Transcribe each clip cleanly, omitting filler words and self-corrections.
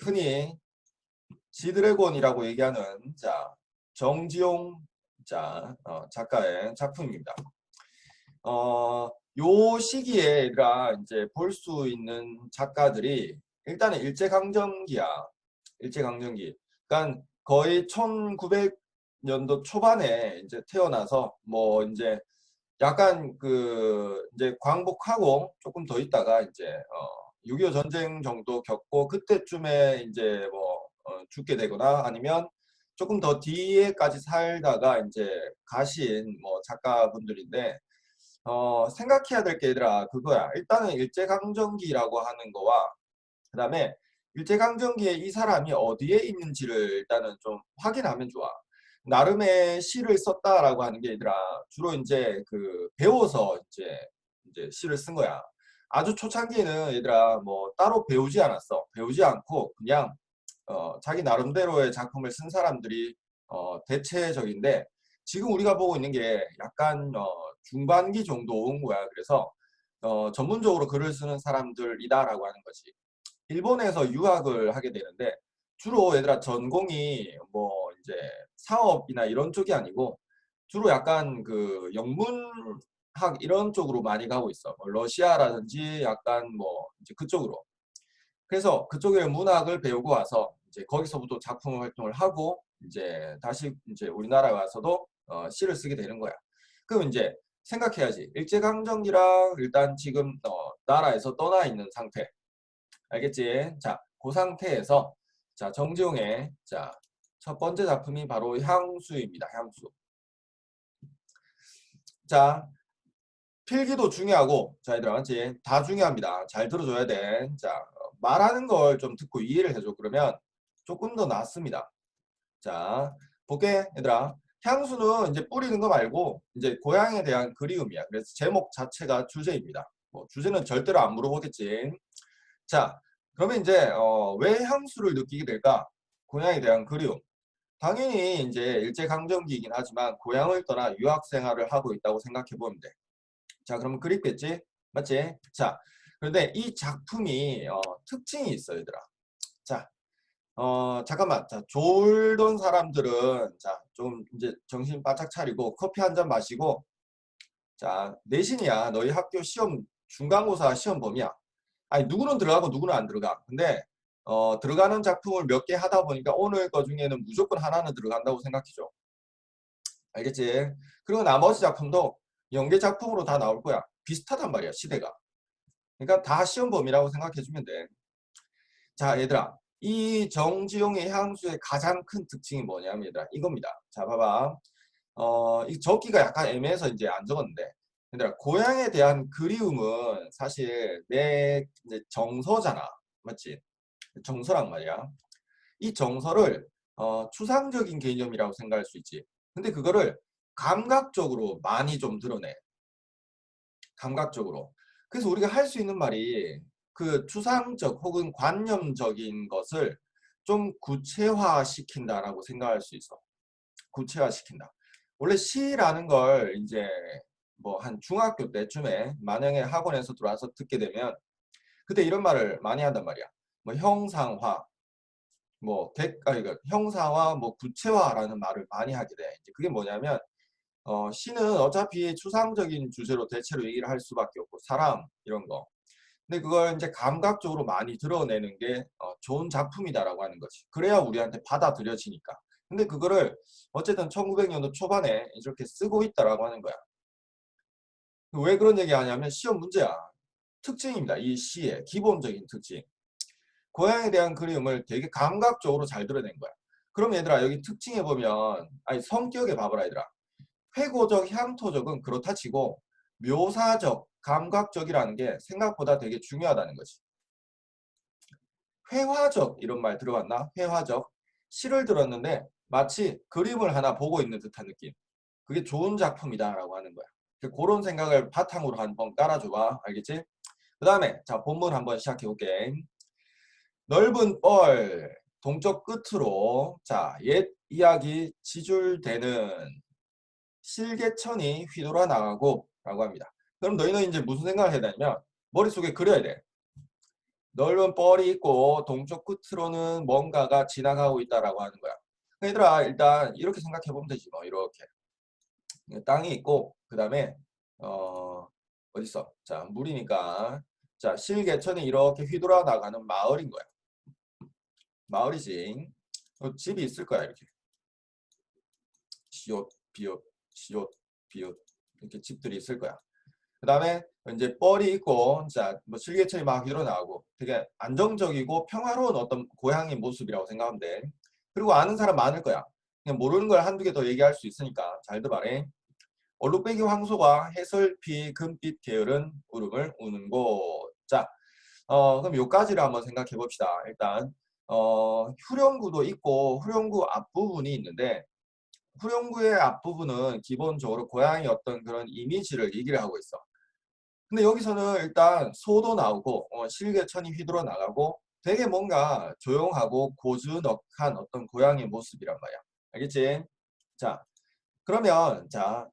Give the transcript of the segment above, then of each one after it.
흔히 지드래곤이라고 얘기하는 정지용 작가의 작품입니다. 요 시기에 얘들아 이제 볼 수 있는 작가들이 일단은 일제강점기야. 일제강점기. 그러니까 거의 1900년도 초반에 이제 태어나서 뭐 이제 약간 그 이제 광복하고 조금 더 있다가 이제 6.25 전쟁 정도 겪고 그때쯤에 이제 뭐 죽게 되거나 아니면 조금 더 뒤에까지 살다가 이제 가신 뭐 작가분들인데 생각해야 될 게 얘들아 그거야. 일단은 일제강점기라고 하는 거와 그다음에 일제강점기에 이 사람이 어디에 있는지를 일단은 좀 확인하면 좋아. 나름의 시를 썼다라고 하는 게 얘들아 주로 이제 그 배워서 이제 시를 쓴 거야. 아주 초창기에는 얘들아 뭐 따로 배우지 않았어. 배우지 않고 그냥 자기 나름대로의 작품을 쓴 사람들이 대체적인데 지금 우리가 보고 있는 게 약간 중반기 정도 온 거야. 그래서 전문적으로 글을 쓰는 사람들이다라고 하는 거지. 일본에서 유학을 하게 되는데 주로 얘들아 전공이 뭐 이제 사업이나 이런 쪽이 아니고 주로 약간 그 영문학 이런 쪽으로 많이 가고 있어. 뭐 러시아라든지 약간 뭐 이제 그쪽으로. 그래서 그쪽에 문학을 배우고 와서 이제 거기서부터 작품 활동을 하고 이제 다시 이제 우리나라에 와서도 시를 쓰게 되는 거야. 그럼 이제 생각해야지. 일제강점기랑 일단 지금 나라에서 떠나 있는 상태. 알겠지? 자, 그 상태에서 정지용의 첫 번째 작품이 바로 향수입니다. 향수. 자, 필기도 중요하고 얘들아 맞지? 다 중요합니다. 잘 들어줘야 돼. 말하는 걸 좀 듣고 이해를 해줘. 그러면 조금 더 낫습니다. 자, 볼게 얘들아. 향수는 이제 뿌리는 거 말고 이제 고향에 대한 그리움이야. 그래서 제목 자체가 주제입니다. 뭐 주제는 절대로 안 물어보겠지. 자, 그러면 이제 왜 향수를 느끼게 될까? 고향에 대한 그리움. 당연히 이제 일제강점기이긴 하지만 고향을 떠나 유학 생활을 하고 있다고 생각해 보면 돼. 자, 그러면 그립겠지? 맞지? 자, 그런데 이 작품이 특징이 있어, 얘들아. 자, 잠깐만. 자, 졸던 사람들은 좀 이제 정신 바짝 차리고 커피 한 잔 마시고 내신이야. 너희 학교 시험 중간고사 시험 범위야. 아니 누구는 들어가고 누구는 안 들어가. 근데 들어가는 작품을 몇 개 하다 보니까 오늘 거 중에는 무조건 하나는 들어간다고 생각해줘. 알겠지? 그리고 나머지 작품도 연계 작품으로 다 나올 거야. 비슷하단 말이야, 시대가. 그러니까 다 시험 범위라고 생각해주면 돼. 자, 얘들아. 이 정지용의 향수의 가장 큰 특징이 뭐냐면 얘들아 이겁니다. 자, 봐봐. 이 적기가 약간 애매해서 이제 안 적었는데 얘들아 고향에 대한 그리움은 사실 내 이제 정서잖아. 맞지? 정서란 말이야. 이 정서를 추상적인 개념이라고 생각할 수 있지. 근데 그거를 감각적으로 많이 좀 드러내. 감각적으로. 그래서 우리가 할 수 있는 말이 그 추상적 혹은 관념적인 것을 좀 구체화시킨다라고 생각할 수 있어. 구체화시킨다. 원래 시라는 걸 이제 뭐 한 중학교 때쯤에 만약에 학원에서 들어와서 듣게 되면 그때 이런 말을 많이 한단 말이야. 뭐 형상화, 뭐 그러니까 형사화, 뭐 구체화라는 말을 많이 하게 돼. 이제 그게 뭐냐면 시는 어차피 추상적인 주제로 대체로 얘기를 할 수밖에 없고 사람 이런 거. 근데 그걸 이제 감각적으로 많이 드러내는 게 좋은 작품이다라고 하는 거지. 그래야 우리한테 받아들여지니까. 근데 그거를 어쨌든 1900년도 초반에 이렇게 쓰고 있다라고 하는 거야. 왜 그런 얘기 하냐면 시험 문제야. 특징입니다. 이 시의 기본적인 특징. 고향에 대한 그림을 되게 감각적으로 잘 드러낸 거야. 그럼 얘들아 여기 특징에 보면 아니 성격에 봐봐라 얘들아. 회고적, 향토적은 그렇다 치고 묘사적, 감각적이라는 게 생각보다 되게 중요하다는 거지. 회화적 이런 말 들어봤나? 회화적. 시를 들었는데 마치 그림을 하나 보고 있는 듯한 느낌. 그게 좋은 작품이다라고 하는 거야. 그런 생각을 바탕으로 한번 깔아줘봐. 알겠지? 그 다음에 본문 한번 시작해 볼게. 넓은 뻘 동쪽 끝으로 옛 이야기 지줄대는 실개천이 휘돌아 나가고 라고 합니다. 그럼 너희는 이제 무슨 생각을 해야 되냐면 머릿속에 그려야 돼. 넓은 뻘이 있고 동쪽 끝으로는 뭔가가 지나가고 있다라고 하는 거야. 얘들아 일단 이렇게 생각해 보면 되지 뭐. 이렇게 땅이 있고 그 다음에 어딨어? 자 물이니까 자 실개천이 이렇게 휘돌아 나가는 마을인 거야. 마을이지. 집이 있을 거야 이렇게. 시옷 비옷 시옷 비옷 이렇게 집들이 있을 거야. 그 다음에 이제 뻘이 있고 자뭐 실개천이 막 휘돌아 나가고 되게 안정적이고 평화로운 어떤 고향의 모습이라고 생각하면 돼. 그리고 아는 사람 많을 거야. 그냥 모르는 걸 한두 개 더 얘기할 수 있으니까 잘 들어봐래. 얼룩배기 황소가 해설피 금빛 계열은 울음을 우는 곳. 자, 그럼 요까지를 한번 생각해 봅시다. 일단 후렴구도 있고 후렴구 앞부분이 있는데 후렴구의 앞부분은 기본적으로 고양이 어떤 그런 이미지를 얘기를 하고 있어. 근데 여기서는 일단 소도 나오고 실개천이 휘돌아 나가고 되게 뭔가 조용하고 고즈넉한 어떤 고양이 모습이란 말이야. 알겠지? 자, 그러면 자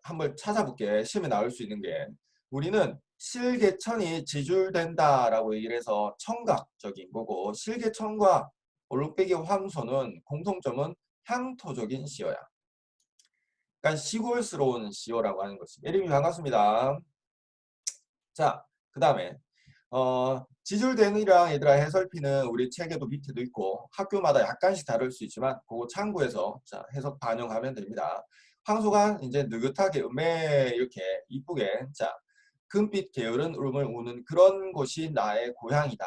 한번 찾아볼게. 시험에 나올 수 있는 게 우리는 실개천이 지줄된다라고 얘기를 해서 청각적인 거고 실개천과 올룩배기 황소는 공통점은 향토적인 시어야. 그러니까 시골스러운 시어라고 하는 것이. 예림이 반갑습니다. 자, 그 다음에 지줄대느랑 얘들아 해설피는 우리 책에도 밑에도 있고 학교마다 약간씩 다를 수 있지만 그거 참고해서 자, 해석 반영하면 됩니다. 황소가 이제 느긋하게 음에 이렇게 이쁘게 자 금빛 게으른 울음을 우는 그런 곳이 나의 고향이다.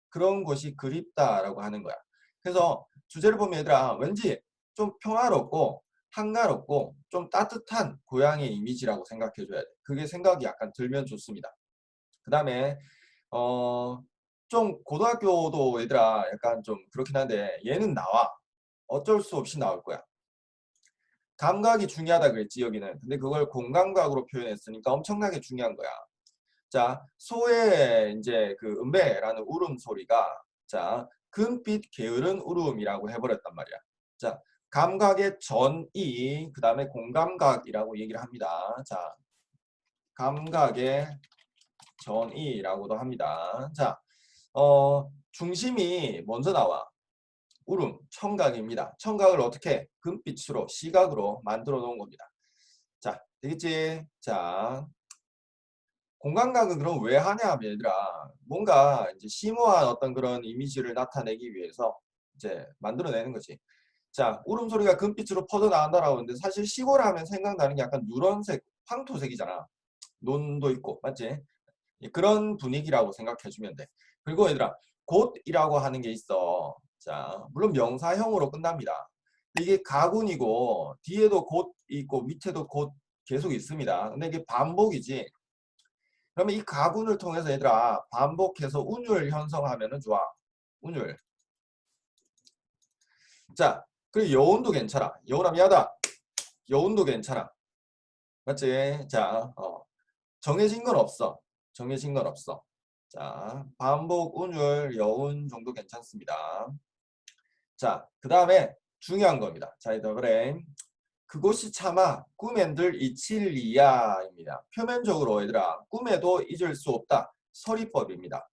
그런 곳이 그립다라고 하는 거야. 그래서 주제를 보면 얘들아 왠지 좀 평화롭고 한가롭고 좀 따뜻한 고향의 이미지라고 생각해 줘야 돼. 그게 생각이 약간 들면 좋습니다. 그 다음에 좀 고등학교도 얘들아 약간 좀 그렇긴 한데 얘는 나와. 어쩔 수 없이 나올 거야. 감각이 중요하다 그랬지 여기는. 근데 그걸 공감각으로 표현했으니까 엄청나게 중요한 거야. 자, 소의 이제 그 음배라는 울음소리가 자, 금빛 게으른 울음이라고 해버렸단 말이야. 자, 감각의 전이 그 다음에 공감각이라고 얘기를 합니다. 자, 감각의 전이라고도 합니다. 자, 중심이 먼저 나와. 울음, 청각입니다. 청각을 어떻게? 금빛으로, 시각으로 만들어 놓은 겁니다. 자, 되겠지? 자, 공간각은 그럼 왜 하냐, 얘들아. 뭔가 이제 심오한 어떤 그런 이미지를 나타내기 위해서 이제 만들어내는 거지. 자, 울음소리가 금빛으로 퍼져나간다라고 하는데 사실 시골 하면 생각나는 게 약간 누런색, 황토색이잖아. 논도 있고, 맞지? 그런 분위기라고 생각해주면 돼. 그리고 얘들아, 곧이라고 하는 게 있어. 자, 물론 명사형으로 끝납니다. 이게 가군이고 뒤에도 곧 있고 밑에도 곧 계속 있습니다. 근데 이게 반복이지. 그러면 이 가군을 통해서 얘들아 반복해서 운율 형성하면은 좋아. 운율. 자, 그리고 여운도 괜찮아. 여운하면 야다. 여운도 괜찮아. 맞지? 자, 정해진 건 없어. 정해진 건 없어. 자, 반복, 운율, 여운 정도 괜찮습니다. 자, 그 다음에 중요한 겁니다. 자, 이번에 그곳이 차마 꿈엔들 이칠리야입니다. 표면적으로 얘들아 꿈에도 잊을 수 없다. 서리법입니다.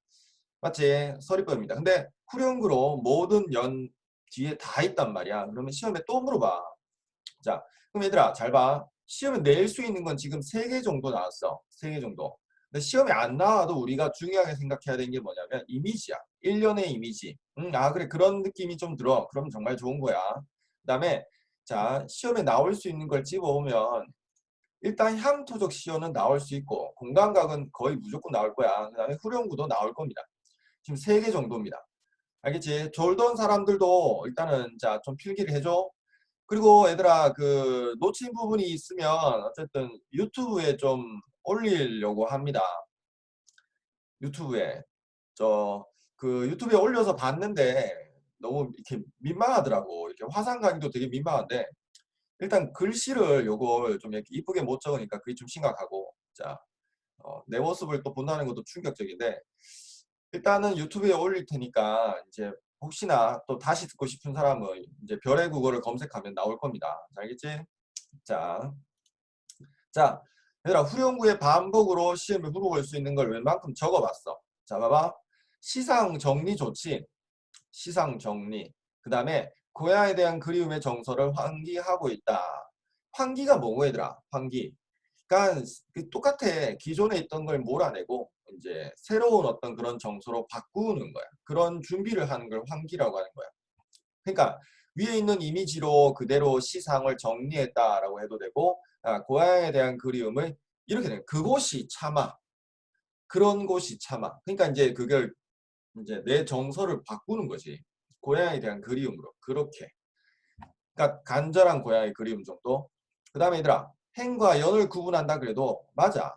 맞지? 서리법입니다. 근데 후렴구로 모든 연 뒤에 다 있단 말이야. 그러면 시험에 또 물어봐. 자, 그럼 얘들아 잘 봐. 시험에 낼 수 있는 건 지금 3개 정도 나왔어. 3개 정도. 근데 시험에 안 나와도 우리가 중요하게 생각해야 되는 게 뭐냐면 이미지야. 일련의 이미지. 아 그래 그런 느낌이 좀 들어. 그럼 정말 좋은 거야. 그 다음에 자 시험에 나올 수 있는 걸 집어오면 일단 향토적 시어는 나올 수 있고 공간각은 거의 무조건 나올 거야. 그 다음에 후렴구도 나올 겁니다. 지금 3개 정도입니다. 알겠지? 졸던 사람들도 일단은 자 좀 필기를 해줘. 그리고 얘들아 그 놓친 부분이 있으면 어쨌든 유튜브에 좀 올리려고 합니다. 유튜브에 저 그 유튜브에 올려서 봤는데 너무 이렇게 민망하더라고. 이렇게 화상 강의도 되게 민망한데 일단 글씨를 요걸 좀 이렇게 이쁘게 못 적으니까 그게 좀 심각하고 자 내 모습을 또 본다는 것도 충격적인데 일단은 유튜브에 올릴 테니까 이제 혹시나 또 다시 듣고 싶은 사람은 이제 별의 국어를 검색하면 나올 겁니다. 알겠지? 자, 자, 얘들아 후렴구의 반복으로 시험에 물어볼 수 있는 걸 웬만큼 적어봤어. 자, 봐봐. 시상 정리 좋지. 시상 정리. 그 다음에 고향에 대한 그리움의 정서를 환기하고 있다. 환기가 뭐고 얘들아? 환기. 그러니까 똑같아. 기존에 있던 걸 몰아내고 이제 새로운 어떤 그런 정서로 바꾸는 거야. 그런 준비를 하는 걸 환기라고 하는 거야. 그러니까 위에 있는 이미지로 그대로 시상을 정리했다라고 해도 되고, 고향에 대한 그리움을 이렇게 돼. 그곳이 참아. 그런 곳이 참아. 그러니까 이제 그걸 이제 내 정서를 바꾸는 거지. 고향에 대한 그리움으로. 그렇게. 그러니까 간절한 고향의 그리움 정도. 그 다음에 얘들아, 행과 연을 구분한다 그래도 맞아.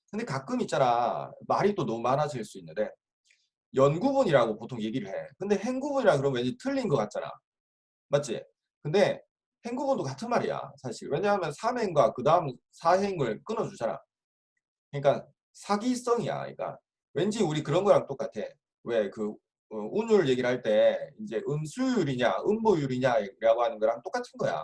근데 가끔 있잖아. 말이 또 너무 많아질 수 있는데 연구분이라고 보통 얘기를 해. 근데 행구분이라 그러면 왠지 틀린 것 같잖아. 맞지? 근데 행구분도 같은 말이야. 사실. 왜냐하면 삼행과 그 다음 사행을 끊어주잖아. 그러니까 사기성이야. 그러니까 왠지 우리 그런 거랑 똑같아. 왜 그 운율 얘기를 할 때 이제 음수율이냐 음보율이냐라고 하는 거랑 똑같은 거야.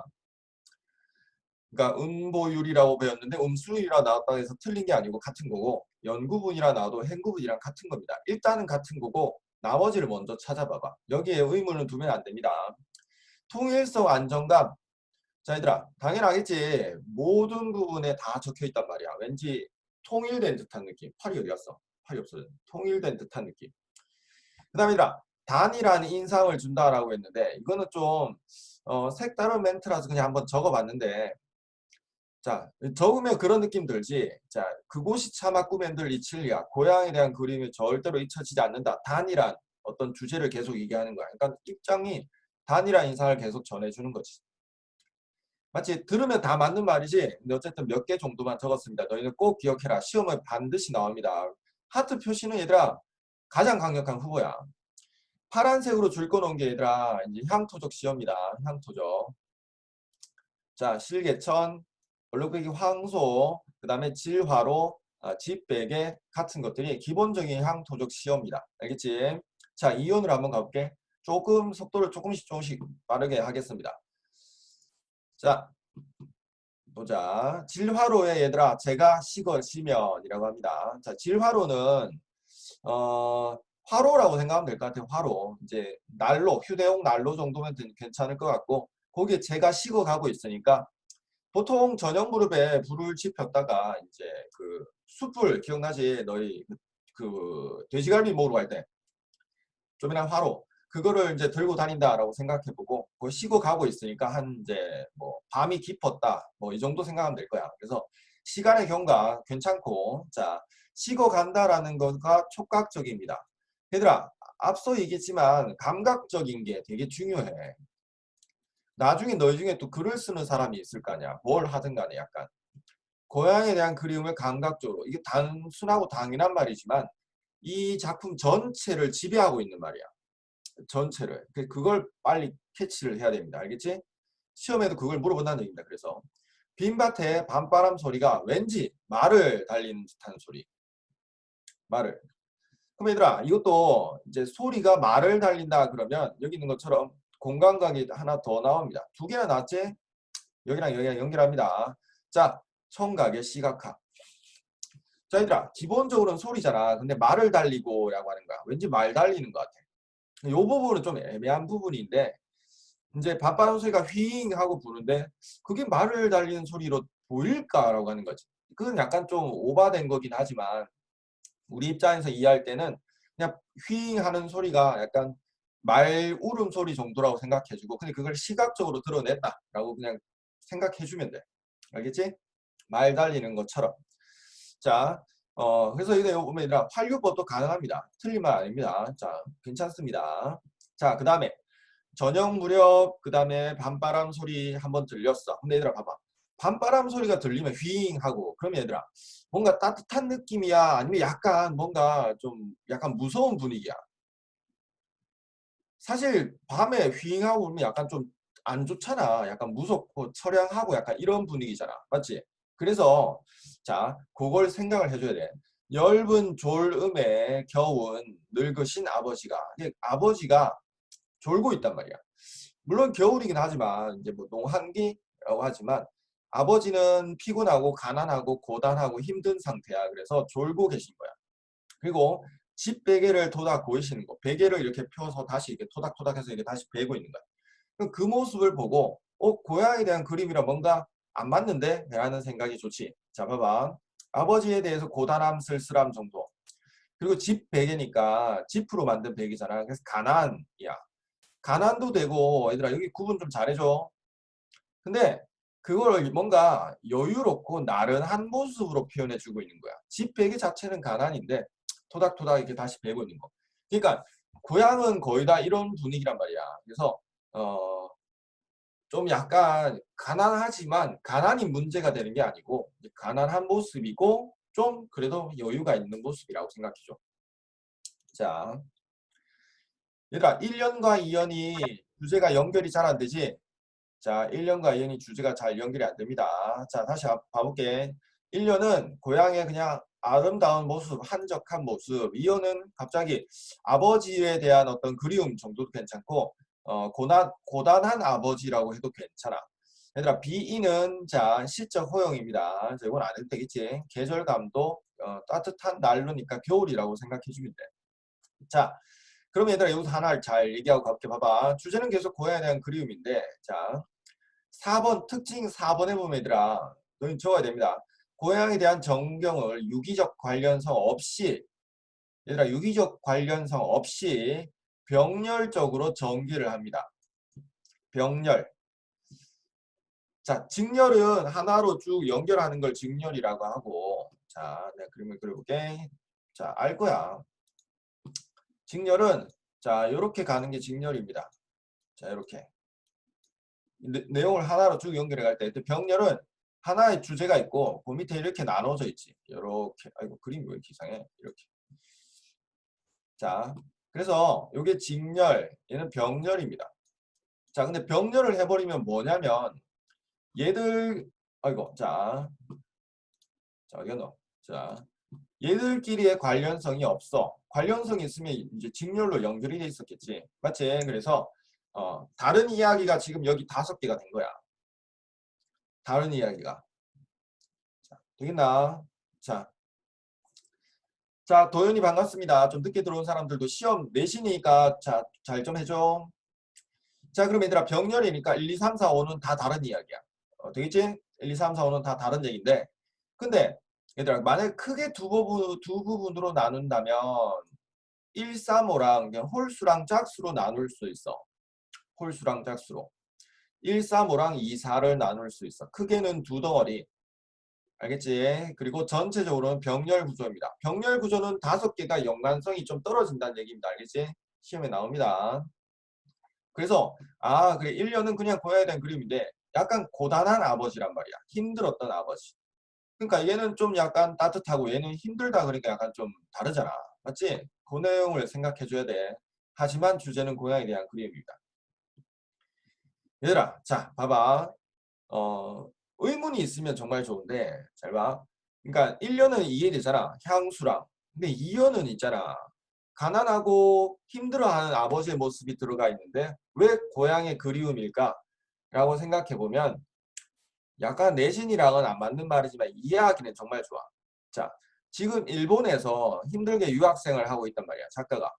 그러니까 음보율이라고 배웠는데 음수율이라 나왔다고 해서 틀린 게 아니고 같은 거고 연구분이라 나와도 행구분이랑 같은 겁니다. 일단은 같은 거고 나머지를 먼저 찾아봐봐. 여기에 의문을 두면 안 됩니다. 통일성 안정감. 자 얘들아 당연하겠지. 모든 부분에 다 적혀 있단 말이야. 왠지 통일된 듯한 느낌. 팔이 어디 갔어? 팔이 없어졌네. 통일된 듯한 느낌. 그 다음에 얘들아 단일한 인상을 준다라고 했는데 이거는 좀 색다른 멘트라서 그냥 한번 적어봤는데 자, 적으면 그런 느낌 들지. 자, 그곳이 차마 꿈엔 들 이칠리야. 고향에 대한 그림이 절대로 잊혀지지 않는다. 단일한 어떤 주제를 계속 얘기하는 거야. 그러니까 입장이 단일한 인상을 계속 전해주는 거지. 마치 들으면 다 맞는 말이지. 근데 어쨌든 몇 개 정도만 적었습니다. 너희는 꼭 기억해라. 시험에 반드시 나옵니다. 하트 표시는 얘들아 가장 강력한 후보야. 파란색으로 줄 꺼놓은 게 얘들아 이제 향토적 시험이다. 향토적. 자, 실개천, 얼룩배기 황소, 그 다음에 질화로, 집베개 같은 것들이 기본적인 향토적 시험이다. 알겠지? 자, 이온으로 한번 가볼게. 조금 속도를 조금씩 빠르게 하겠습니다. 자, 보자. 질화로에 얘들아, 제가 식어지면이라고 합니다. 자, 질화로는 화로라고 생각하면 될 것 같아요. 화로. 이제 난로, 휴대용 난로 정도면 괜찮을 것 같고 거기에 제가 식어가고 있으니까 보통 저녁 무렵에 불을 지폈다가 이제 그 숯불 기억나지? 너희 그 돼지갈비 먹으러 갈 때 좀이나 화로 그거를 이제 들고 다닌다라고 생각해보고 그 식어 가고 있으니까 한 이제 뭐 밤이 깊었다 뭐 이 정도 생각하면 될 거야. 그래서 시간의 경과 괜찮고 자 식어 간다라는 거가 촉각적입니다. 얘들아 앞서 얘기했지만 감각적인 게 되게 중요해. 나중에 너희 중에 또 글을 쓰는 사람이 있을 거 아니야. 뭘 하든 간에 약간. 고향에 대한 그리움을 감각적으로. 이게 단순하고 당연한 말이지만 이 작품 전체를 지배하고 있는 말이야. 전체를. 그걸 빨리 캐치를 해야 됩니다. 알겠지? 시험에도 그걸 물어본다는 얘기입니다. 그래서 빈밭에 밤바람 소리가 왠지 말을 달리는 듯한 소리. 말을. 그럼 얘들아 이것도 이제 소리가 말을 달린다 그러면 여기 있는 것처럼 공간각이 하나 더 나옵니다. 두 개나 나왔지? 여기랑 여기랑 연결합니다. 자, 청각의 시각화. 자, 얘들아, 기본적으로는 소리잖아. 근데 말을 달리고라고 하는 거야. 왠지 말 달리는 것 같아. 이 부분은 좀 애매한 부분인데, 이제 밤바람 소리가 휘잉 하고 부는데, 그게 말을 달리는 소리로 보일까라고 하는 거지. 그건 약간 좀 오바된 거긴 하지만, 우리 입장에서 이해할 때는 그냥 휘잉 하는 소리가 약간 말 울음소리 정도라고 생각해주고, 근데 그걸 시각적으로 드러냈다라고 그냥 생각해주면 돼. 알겠지? 말 달리는 것처럼. 자, 그래서 이거 보면 얘들아, 활류법도 가능합니다. 틀린 말 아닙니다. 자, 괜찮습니다. 자, 그 다음에 저녁 무렵, 그 다음에 밤바람 소리 한번 들렸어. 근데 얘들아, 봐봐. 밤바람 소리가 들리면 휘잉 하고, 그러면 얘들아, 뭔가 따뜻한 느낌이야? 아니면 약간 뭔가 좀 약간 무서운 분위기야? 사실 밤에 휘잉하고 그러면 약간 좀 안 좋잖아. 약간 무섭고 처량하고 약간 이런 분위기잖아. 맞지? 그래서 자, 그걸 생각을 해줘야 돼. 엷은 졸음에 겨운 늙으신 아버지가 이게 아버지가 졸고 있단 말이야. 물론 겨울이긴 하지만 이제 뭐 농한기라고 하지만 아버지는 피곤하고 가난하고 고단하고 힘든 상태야. 그래서 졸고 계신 거야. 그리고 집 베개를 토닥 보이시는 거. 베개를 이렇게 펴서 다시 이렇게 토닥토닥해서 이렇게 다시 베고 있는 거야. 그럼 그 모습을 보고 고향에 대한 그림이랑 뭔가 안 맞는데? 라는 생각이 좋지. 자, 봐봐. 아버지에 대해서 고단함, 쓸쓸함 정도. 그리고 집 베개니까 집으로 만든 베개잖아. 그래서 가난이야. 가난도 되고, 얘들아, 여기 구분 좀 잘해줘. 근데 그걸 뭔가 여유롭고 나른한 모습으로 표현해주고 있는 거야. 집 베개 자체는 가난인데, 토닥토닥 이렇게 다시 베고 있는 거. 그러니까, 고향은 거의 다 이런 분위기란 말이야. 그래서, 좀 약간 가난하지만 가난이 문제가 되는 게 아니고 가난한 모습이고 좀 그래도 여유가 있는 모습이라고 생각해줘. 자, 얘들아 1년과 2년이 주제가 연결이 잘 안 되지? 자, 1년과 2년이 주제가 잘 연결이 안 됩니다. 자, 다시 봐볼게. 1년은 고향의 그냥 아름다운 모습, 한적한 모습. 2년은 갑자기 아버지에 대한 어떤 그리움 정도도 괜찮고 고단한 아버지라고 해도 괜찮아. 얘들아, 비인은 자 시적 허용입니다. 자, 이건 안 해도 되겠지. 계절감도 따뜻한 난로니까 겨울이라고 생각해주면 돼. 자, 그럼 얘들아 여기서 하나를 잘 얘기하고 가볼게. 봐봐. 주제는 계속 고향에 대한 그리움인데 자 4번 특징 4번에 보면 얘들아 너희 적어야 됩니다. 고향에 대한 정경을 유기적 관련성 없이 얘들아 유기적 관련성 없이 병렬적으로 전개를 합니다. 병렬. 자, 직렬은 하나로 쭉 연결하는 걸 직렬이라고 하고 자, 내가 그림을 그려볼게. 자, 알 거야. 직렬은 자, 이렇게 가는 게 직렬입니다. 자, 이렇게. 내용을 하나로 쭉 연결해 갈 때 병렬은 하나의 주제가 있고 그 밑에 이렇게 나눠져 있지. 이렇게. 아이고, 그림이 왜 이렇게 이상해? 이렇게. 자, 그래서 이게 직렬, 얘는 병렬입니다. 자, 근데 병렬을 해버리면 뭐냐면 얘들 아이고, 자, 어디가 너? 자, 얘들끼리의 관련성이 없어. 관련성이 있으면 이제 직렬로 연결이 돼 있었겠지. 맞지? 그래서 다른 이야기가 지금 여기 5개가 된 거야. 다른 이야기가. 자, 되겠나? 자, 자, 도현이 반갑습니다. 좀 늦게 들어온 사람들도 시험 내시니까 자, 잘 좀 해줘. 자, 그럼 얘들아 병렬이니까 1, 2, 3, 4, 5는 다 다른 이야기야. 되겠지? 1, 2, 3, 4, 5는 다 다른 얘기인데 근데 얘들아 만약 크게 두 부분으로 나눈다면 1, 3, 5랑 그냥 홀수랑 짝수로 나눌 수 있어. 홀수랑 짝수로. 1, 3, 5랑 2, 4를 나눌 수 있어. 크게는 두 덩어리. 알겠지? 그리고 전체적으로는 병렬 구조입니다. 병렬 구조는 5개가 연관성이 좀 떨어진다는 얘기입니다. 알겠지? 시험에 나옵니다. 그래서 그래 1년은 그냥 고야에 대한 그림인데 약간 고단한 아버지란 말이야. 힘들었던 아버지. 그러니까 얘는 좀 약간 따뜻하고 얘는 힘들다 그러니까 약간 좀 다르잖아. 맞지? 그 내용을 생각해 줘야 돼. 하지만 주제는 고향에 대한 그림입니다. 얘들아, 자, 봐봐. 의문이 있으면 정말 좋은데, 잘 봐. 그러니까 1년은 이해되잖아. 향수랑. 근데 2년은 있잖아. 가난하고 힘들어하는 아버지의 모습이 들어가 있는데 왜 고향의 그리움일까? 라고 생각해 보면 약간 내신이랑은 안 맞는 말이지만 이해하기는 정말 좋아. 자, 지금 일본에서 힘들게 유학생을 하고 있단 말이야. 작가가.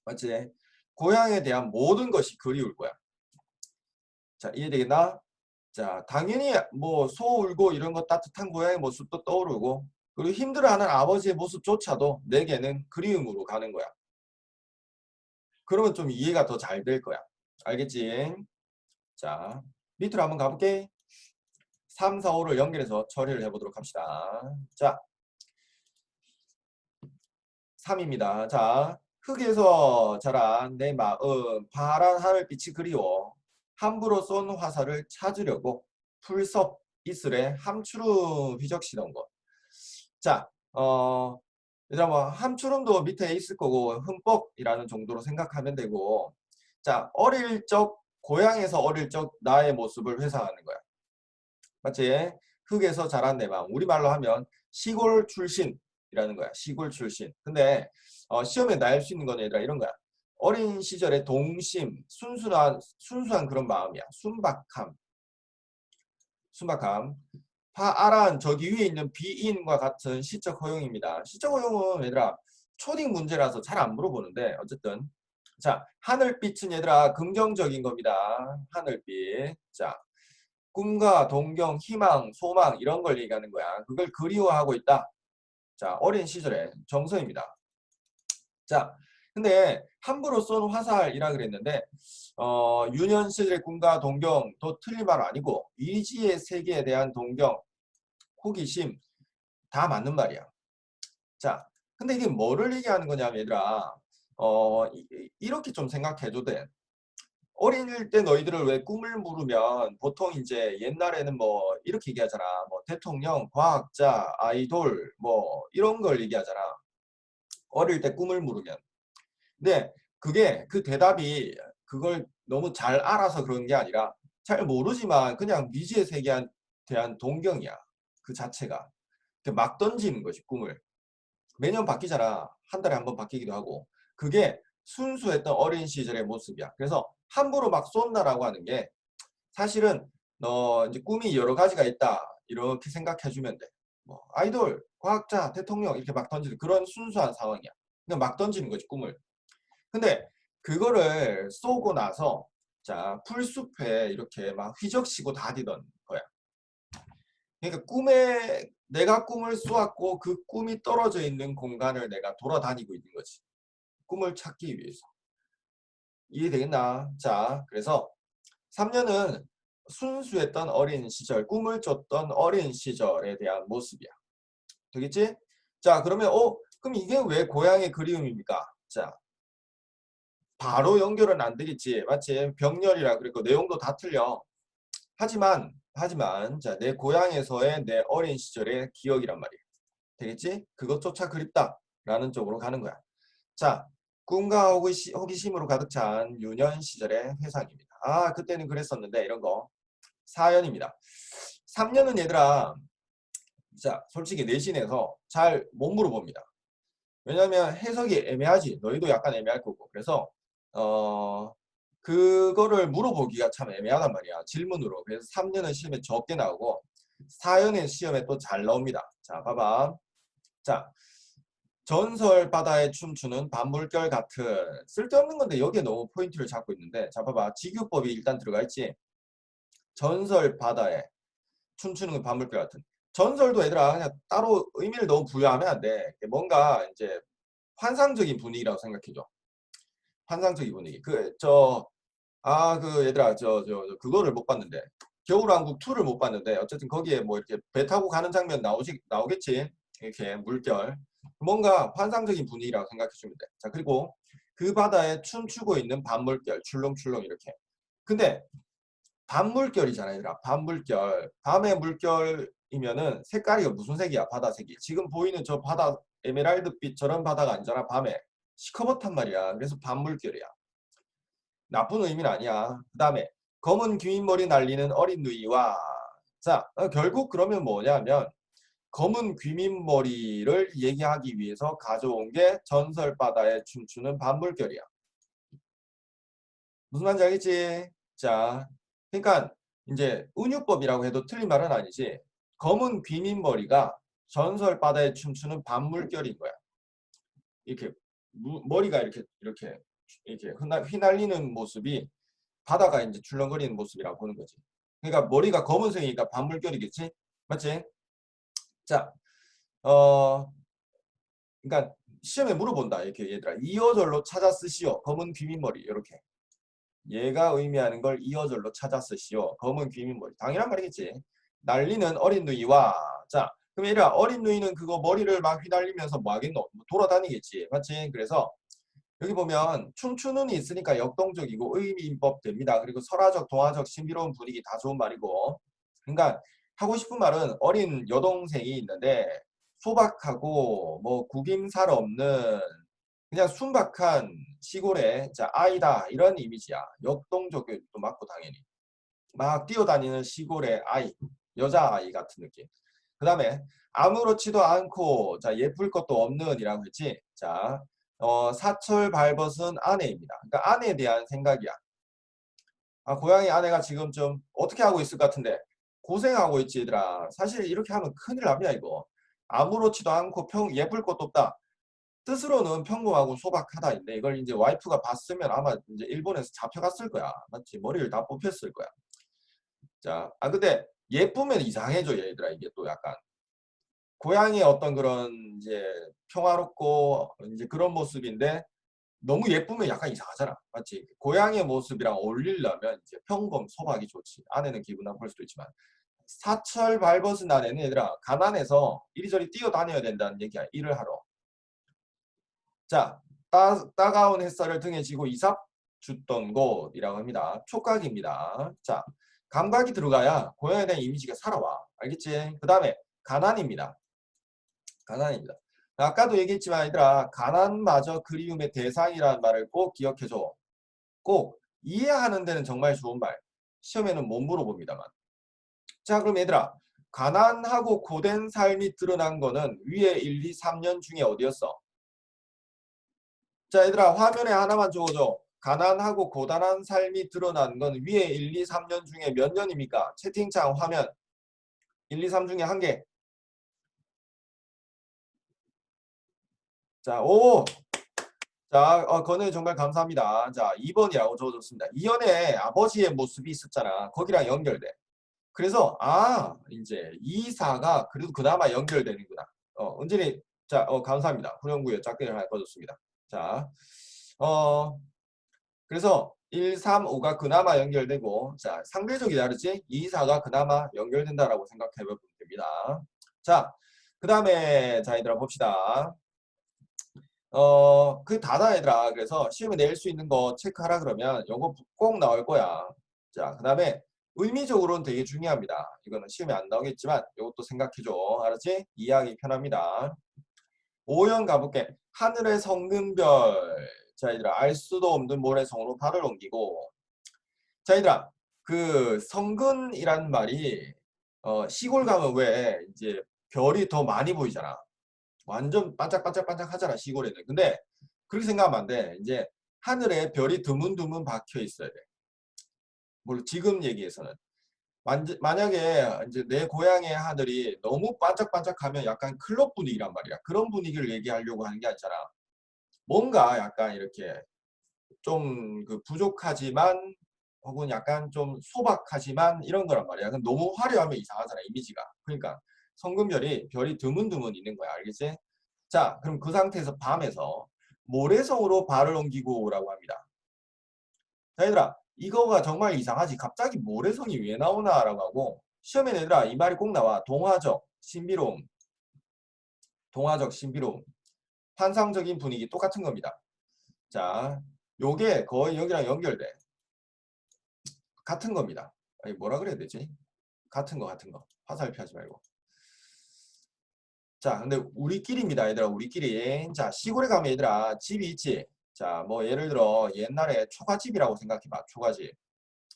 맞지? 고향에 대한 모든 것이 그리울 거야. 자, 이해되겠나? 자, 당연히 뭐 소 울고 이런 거 따뜻한 고향의 모습도 떠오르고 그리고 힘들어하는 아버지의 모습조차도 내게는 그리움으로 가는 거야. 그러면 좀 이해가 더 잘 될 거야. 알겠지? 자, 밑으로 한번 가볼게. 3, 4, 5를 연결해서 처리를 해보도록 합시다. 자, 3입니다. 자, 흙에서 자란 내 마음, 파란 하늘빛이 그리워. 함부로 쏜 화살을 찾으려고 풀섭 이슬에 함추름 휘적시던 것. 자, 얘들아 뭐 함추름도 밑에 있을 거고 흠뻑이라는 정도로 생각하면 되고 자, 어릴 적 고향에서 어릴 적 나의 모습을 회상하는 거야. 맞지? 흙에서 자란 내 마음. 우리말로 하면 시골 출신이라는 거야. 시골 출신. 근데 시험에 나올 수 있는 건 얘들아 이런 거야. 어린 시절의 동심, 순수한 그런 마음이야. 순박함. 순박함. 파아란 저기 위에 있는 비인과 같은 시적 허용입니다. 시적 허용은 얘들아 초딩 문제라서 잘 안 물어보는데 어쨌든 자, 하늘빛은 얘들아 긍정적인 겁니다. 하늘빛. 자, 꿈과 동경, 희망, 소망 이런 걸 얘기하는 거야. 그걸 그리워하고 있다. 자, 어린 시절의 정서입니다. 자, 근데 함부로 쏜 화살이라 그랬는데 유년 시절의 꿈과 동경도 틀린 말 아니고 이지의 세계에 대한 동경, 호기심 다 맞는 말이야. 자, 근데 이게 뭐를 얘기하는 거냐면 얘들아 이렇게 좀 생각해도 돼. 어린일 때 너희들을 왜 꿈을 물으면 보통 이제 옛날에는 뭐 이렇게 얘기하잖아. 뭐 대통령, 과학자, 아이돌 뭐 이런 걸 얘기하잖아. 어릴 때 꿈을 물으면. 근데 그게 그 대답이 그걸 너무 잘 알아서 그런 게 아니라 잘 모르지만 그냥 미지의 세계에 대한 동경이야. 그 자체가. 막 던지는 것이 꿈을. 매년 바뀌잖아. 한 달에 한 번 바뀌기도 하고. 그게 순수했던 어린 시절의 모습이야. 그래서 함부로 막 쏜다라고 하는 게 사실은 너 이제 꿈이 여러 가지가 있다. 이렇게 생각해 주면 돼. 뭐 아이돌, 과학자, 대통령 이렇게 막 던지는 그런 순수한 상황이야. 그냥 막 던지는 거지, 꿈을. 근데 그거를 쏘고 나서 자, 풀숲에 이렇게 막 휘적시고 다니던 거야. 그러니까 꿈에 내가 꿈을 쏘았고 그 꿈이 떨어져 있는 공간을 내가 돌아다니고 있는 거지. 꿈을 찾기 위해서. 이해되겠나? 자, 그래서 3년은 순수했던 어린 시절, 꿈을 쫓던 어린 시절에 대한 모습이야. 되겠지? 자, 그러면 그럼 이게 왜 고향의 그리움입니까? 자, 바로 연결은 안 되겠지. 맞지? 병렬이라 그랬고 내용도 다 틀려. 하지만 자, 내 고향에서의 내 어린 시절의 기억이란 말이야. 되겠지? 그것조차 그립다. 라는 쪽으로 가는 거야. 자, 꿈과 호기심으로 가득 찬 유년 시절의 회상입니다. 아, 그때는 그랬었는데 이런 거. 4년입니다. 3년은 얘들아, 자, 솔직히 내신에서 잘 못 물어봅니다. 왜냐면 해석이 애매하지. 너희도 약간 애매할 거고. 그래서 그거를 물어보기가 참 애매하단 말이야. 질문으로. 그래서 3년은 시험에 적게 나오고 4년은 시험에 또 잘 나옵니다. 자, 봐봐. 자, 전설 바다에 춤추는 반물결 같은 쓸데없는 건데 여기에 너무 포인트를 잡고 있는데 자, 봐봐. 직유법이 일단 들어가 있지. 전설 바다에 춤추는 반물결 같은. 전설도 얘들아 그냥 따로 의미를 너무 부여하면 안 돼. 뭔가 이제 환상적인 분위기라고 생각해줘. 환상적인 분위기. 얘들아, 그거를 못 봤는데. 겨울왕국 2를 못 봤는데, 어쨌든 거기에 뭐 이렇게 배 타고 가는 장면 나오겠지. 이렇게 물결. 뭔가 환상적인 분위기라고 생각해주면 돼. 자, 그리고 그 바다에 춤추고 있는 밤물결, 출렁출렁 이렇게. 근데 밤물결이잖아, 얘들아. 밤물결. 밤의 물결이면은 색깔이 무슨 색이야, 바다색이. 지금 보이는 저 바다, 에메랄드빛 저런 바다가 아니잖아, 밤에. 시커멓단 말이야. 그래서 밤물결이야. 나쁜 의미는 아니야. 그 다음에 검은 귀민머리 날리는 어린 누이와 자, 결국 그러면 뭐냐면 검은 귀민머리를 얘기하기 위해서 가져온 게 전설바다에 춤추는 밤물결이야. 무슨 말인지 알겠지? 자, 그러니까 이제 은유법이라고 해도 틀린 말은 아니지. 검은 귀민머리가 전설바다에 춤추는 밤물결인 거야. 이렇게 머리가 이렇게 휘날리는 모습이 바다가 이제 출렁거리는 모습이라고 보는 거지. 그러니까 머리가 검은색이니까 반물결이겠지? 맞지? 자, 어, 그러니까 시험에 물어본다. 이렇게 얘들아. 이어절로 찾아 쓰시오. 검은 귀민머리. 이렇게. 얘가 의미하는 걸 이어절로 찾아 쓰시오. 검은 귀민머리. 당연한 말이겠지. 날리는 어린 누이와 자, 그럼 얘들아 어린 누이는 그거 머리를 막 휘날리면서 뭐 하겠노? 뭐 돌아다니겠지. 맞지? 그래서 여기 보면 춤추는이 있으니까 역동적이고 의미임법 됩니다. 그리고 설화적, 동화적, 신비로운 분위기 다 좋은 말이고. 그러니까 하고 싶은 말은 어린 여동생이 있는데 소박하고 뭐 구김살 없는 그냥 순박한 시골의 자, 아이다 이런 이미지야. 역동적도 맞고 당연히. 막 뛰어다니는 시골의 아이, 여자아이 같은 느낌. 그 다음에 아무렇지도 않고 자 예쁠 것도 없는 이라고 했지. 자 사철 발벗은 아내입니다. 그러니까 아내에 대한 생각이야. 아 고양이 아내가 지금 좀 어떻게 하고 있을 것 같은데 고생하고 있지 얘들아. 사실 이렇게 하면 큰일 납니다 이거. 아무렇지도 않고 예쁠 것도 없다. 뜻으로는 평범하고 소박하다인데 이걸 이제 와이프가 봤으면 아마 이제 일본에서 잡혀갔을 거야. 맞지? 머리를 다 뽑혔을 거야. 자, 근데 예쁘면 이상해져 얘들아. 이게 또 약간 고양이의 어떤 그런 이제 평화롭고 이제 그런 모습인데 너무 예쁘면 약간 이상하잖아. 맞지? 고양이의 모습이랑 어울리려면 이제 평범 소박이 좋지. 아내는 기분 나쁠 수도 있지만 사철 발벗은 아내는 얘들아 가난해서 이리저리 뛰어다녀야 된다는 얘기야. 일을 하러. 자, 따가운 햇살을 등에 지고 이삭 줬던 곳이라고 합니다. 촉각입니다. 자, 감각이 들어가야 고양이에 대한 이미지가 살아와. 알겠지? 그 다음에 가난입니다. 가난입니다. 아까도 얘기했지만 얘들아 가난마저 그리움의 대상이라는 말을 꼭 기억해줘. 꼭 이해하는 데는 정말 좋은 말. 시험에는 못 물어봅니다만. 자, 그럼 얘들아 가난하고 고된 삶이 드러난 거는 위에 1, 2, 3년 중에 어디였어? 자, 얘들아 화면에 하나만 적어줘. 가난하고 고단한 삶이 드러난 건 위에 1, 2, 3년 중에 몇 년입니까? 채팅창 화면 1, 2, 3 중에 한 개. 자, 오! 자, 건우 정말 감사합니다. 자, 2번이라고 적어줬습니다. 이연의 아버지의 모습이 있었잖아. 거기랑 연결돼. 그래서 이제 이사가 그래도 그나마 연결되는구나. 은진이 자, 감사합니다. 후렴구에 짝대기 하나 꺼줬습니다. 자, 그래서 1, 3, 5가 그나마 연결되고 자, 상대적이 다르지? 2, 4가 그나마 연결된다라고 생각해 보면 됩니다. 자, 그 다음에 자, 얘들아 봅시다. 그 다다 얘들아. 그래서 시험에 낼 수 있는 거 체크하라 그러면 이거 꼭 나올 거야. 자, 그 다음에 의미적으로는 되게 중요합니다. 이거는 시험에 안 나오겠지만 이것도 생각해줘. 알았지? 이해하기 편합니다. 5형 가볼게. 하늘의 성금별. 자, 얘들아 알 수도 없는 모래성으로 발을 옮기고. 자, 얘들아 그 성근이란 말이 시골 가면 왜 이제 별이 더 많이 보이잖아. 완전 반짝반짝반짝 하잖아 시골에는. 근데 그렇게 생각하면 안 돼. 이제 하늘에 별이 드문드문 박혀 있어야 돼. 물론 지금 얘기에서는 만약에 이제 내 고향의 하늘이 너무 반짝반짝하면 약간 클럽 분위기란 말이야. 그런 분위기를 얘기하려고 하는 게 아니잖아. 뭔가 약간 이렇게 좀 그 부족하지만 혹은 약간 좀 소박하지만 이런 거란 말이야. 그럼 너무 화려하면 이상하잖아 이미지가. 그러니까 성금별이 별이 드문드문 있는 거야. 알겠지? 자, 그럼 그 상태에서 밤에서 모래성으로 발을 옮기고라고 합니다. 자, 얘들아, 이거가 정말 이상하지. 갑자기 모래성이 왜 나오나라고 하고 시험에 얘들아 이 말이 꼭 나와. 동화적, 신비로움, 동화적, 신비로움, 환상적인 분위기 똑같은 겁니다. 자, 요게 거의 여기랑 연결돼. 같은 겁니다. 아니, 뭐라 그래야 되지? 같은 거, 같은 거. 화살표 하지 말고. 자, 근데 우리끼리입니다, 얘들아. 우리끼리. 자, 시골에 가면 얘들아 집이 있지. 자, 뭐 예를 들어 옛날에 초가집이라고 생각해봐. 초가집.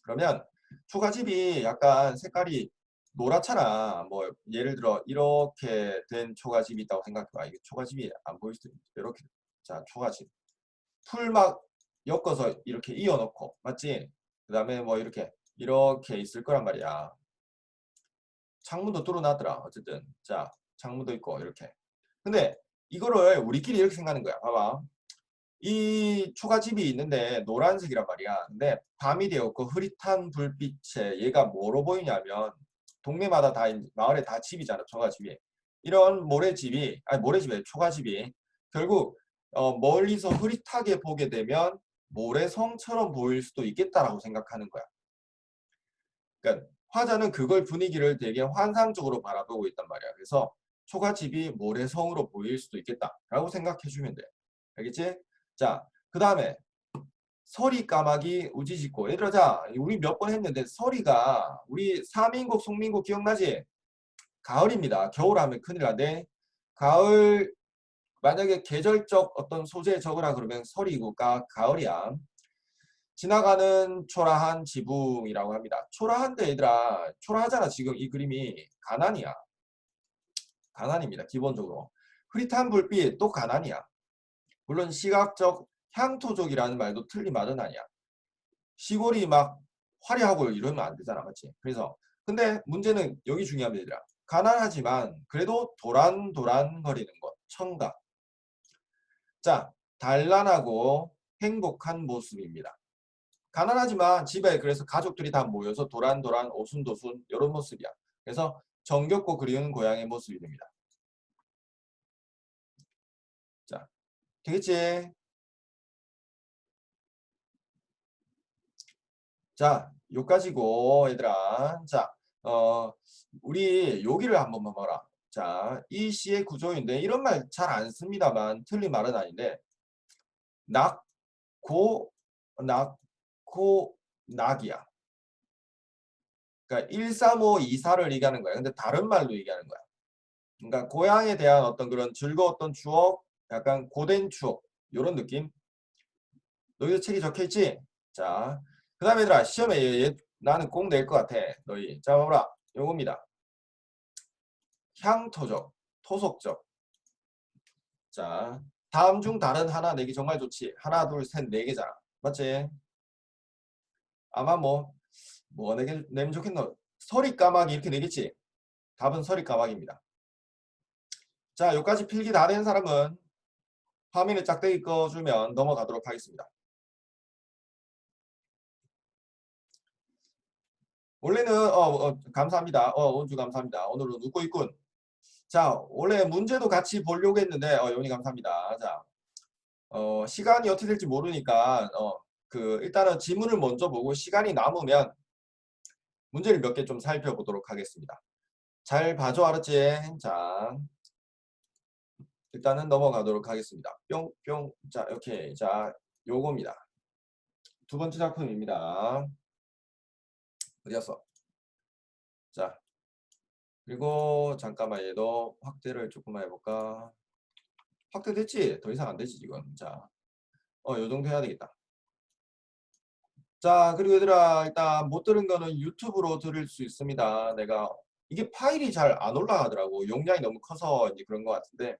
그러면 초가집이 약간 색깔이 노랗잖아. 뭐 예를 들어 이렇게 된 초가집이 있다고 생각해봐. 이게 초가집이 안 보일 수도 있는데 이렇게. 자, 초가집. 풀 막 엮어서 이렇게 이어놓고 맞지? 그 다음에 뭐 이렇게 있을 거란 말이야. 창문도 뚫어놨더라. 어쨌든 자, 창문도 있고 이렇게. 근데 이거를 우리끼리 이렇게 생각하는 거야. 봐봐. 이 초가집이 있는데 노란색이란 말이야. 근데 밤이 되었고 흐릿한 불빛에 얘가 뭐로 보이냐면 동네마다 다 마을에 다 집이잖아. 초가집이. 이런 모래집이 아니 모래집이 초가집이 결국 멀리서 흐릿하게 보게 되면 모래성처럼 보일 수도 있겠다라고 생각하는 거야. 그러니까 화자는 그걸 분위기를 되게 환상적으로 바라보고 있단 말이야. 그래서 초가집이 모래성으로 보일 수도 있겠다라고 생각해주면 돼. 알겠지? 자, 그 다음에 서리 까마귀 우지짓고 얘들아 자 우리 몇 번 했는데 서리가 우리 사민국 송민국 기억나지? 가을입니다. 겨울 하면 큰일 나네. 가을 만약에 계절적 어떤 소재 적으라 그러면 서리고 가을이야. 지나가는 초라한 지붕이라고 합니다. 초라한데 얘들아 초라하잖아. 지금 이 그림이 가난이야. 가난입니다. 기본적으로. 흐릿한 불빛 또 가난이야. 물론 시각적 향토적이라는 말도 틀린 말은 아니야. 시골이 막 화려하고 이러면 안 되잖아. 맞지? 그래서 근데 문제는 여기 중요합니다. 얘들아. 가난하지만 그래도 도란도란 거리는 것. 청각. 자, 단란하고 행복한 모습입니다. 가난하지만 집에 그래서 가족들이 다 모여서 도란도란 오순도순 이런 모습이야. 그래서 정겹고 그리운 고향의 모습이 됩니다. 자, 되겠지? 자, 요까지고 얘들아. 자, 우리 여기를 한번 봐봐라. 자, 이 시의 구조인데 이런 말 잘 안 씁니다만 틀린 말은 아닌데 낙고 낙고 낙이야. 그러니까 135, 24를 얘기하는 거야. 근데 다른 말로 얘기하는 거야. 그러니까 고향에 대한 어떤 그런 즐거웠던 추억, 약간 고된 추억 이런 느낌. 너희도 책이 적혀있지? 자, 그 다음에 얘들아 시험에 나는 꼭 낼 것 같아. 너희. 자, 봐봐라. 요겁니다. 향토적, 토속적. 자, 다음 중 다른 하나 내기 정말 좋지. 하나, 둘, 셋, 네 개잖아. 맞지? 아마 뭐 내면 좋겠노? 서리 까마귀 이렇게 내겠지? 답은 서리 까마귀입니다. 자, 여기까지 필기 다 된 사람은 화면에 짝대기 꺼주면 넘어가도록 하겠습니다. 원래는 감사합니다. 원주 감사합니다. 오늘은 웃고 있군. 자, 원래 문제도 같이 보려고 했는데 용이 감사합니다. 자, 시간이 어떻게 될지 모르니까 일단은 지문을 먼저 보고 시간이 남으면 문제를 몇 개 좀 살펴보도록 하겠습니다. 잘 봐줘, 알았지? 자, 일단은 넘어가도록 하겠습니다. 뿅뿅. 자, 오케이. 자, 요겁니다. 두 번째 작품입니다. 어디였어? 자, 그리고 잠깐만 얘도 확대를 조금만 해볼까? 확대됐지? 더 이상 안 되지 지금. 자, 요 정도 해야 되겠다. 자, 그리고 얘들아 일단 못 들은 거는 유튜브로 들을 수 있습니다. 내가 이게 파일이 잘 안 올라가더라고. 용량이 너무 커서 이제 그런 것 같은데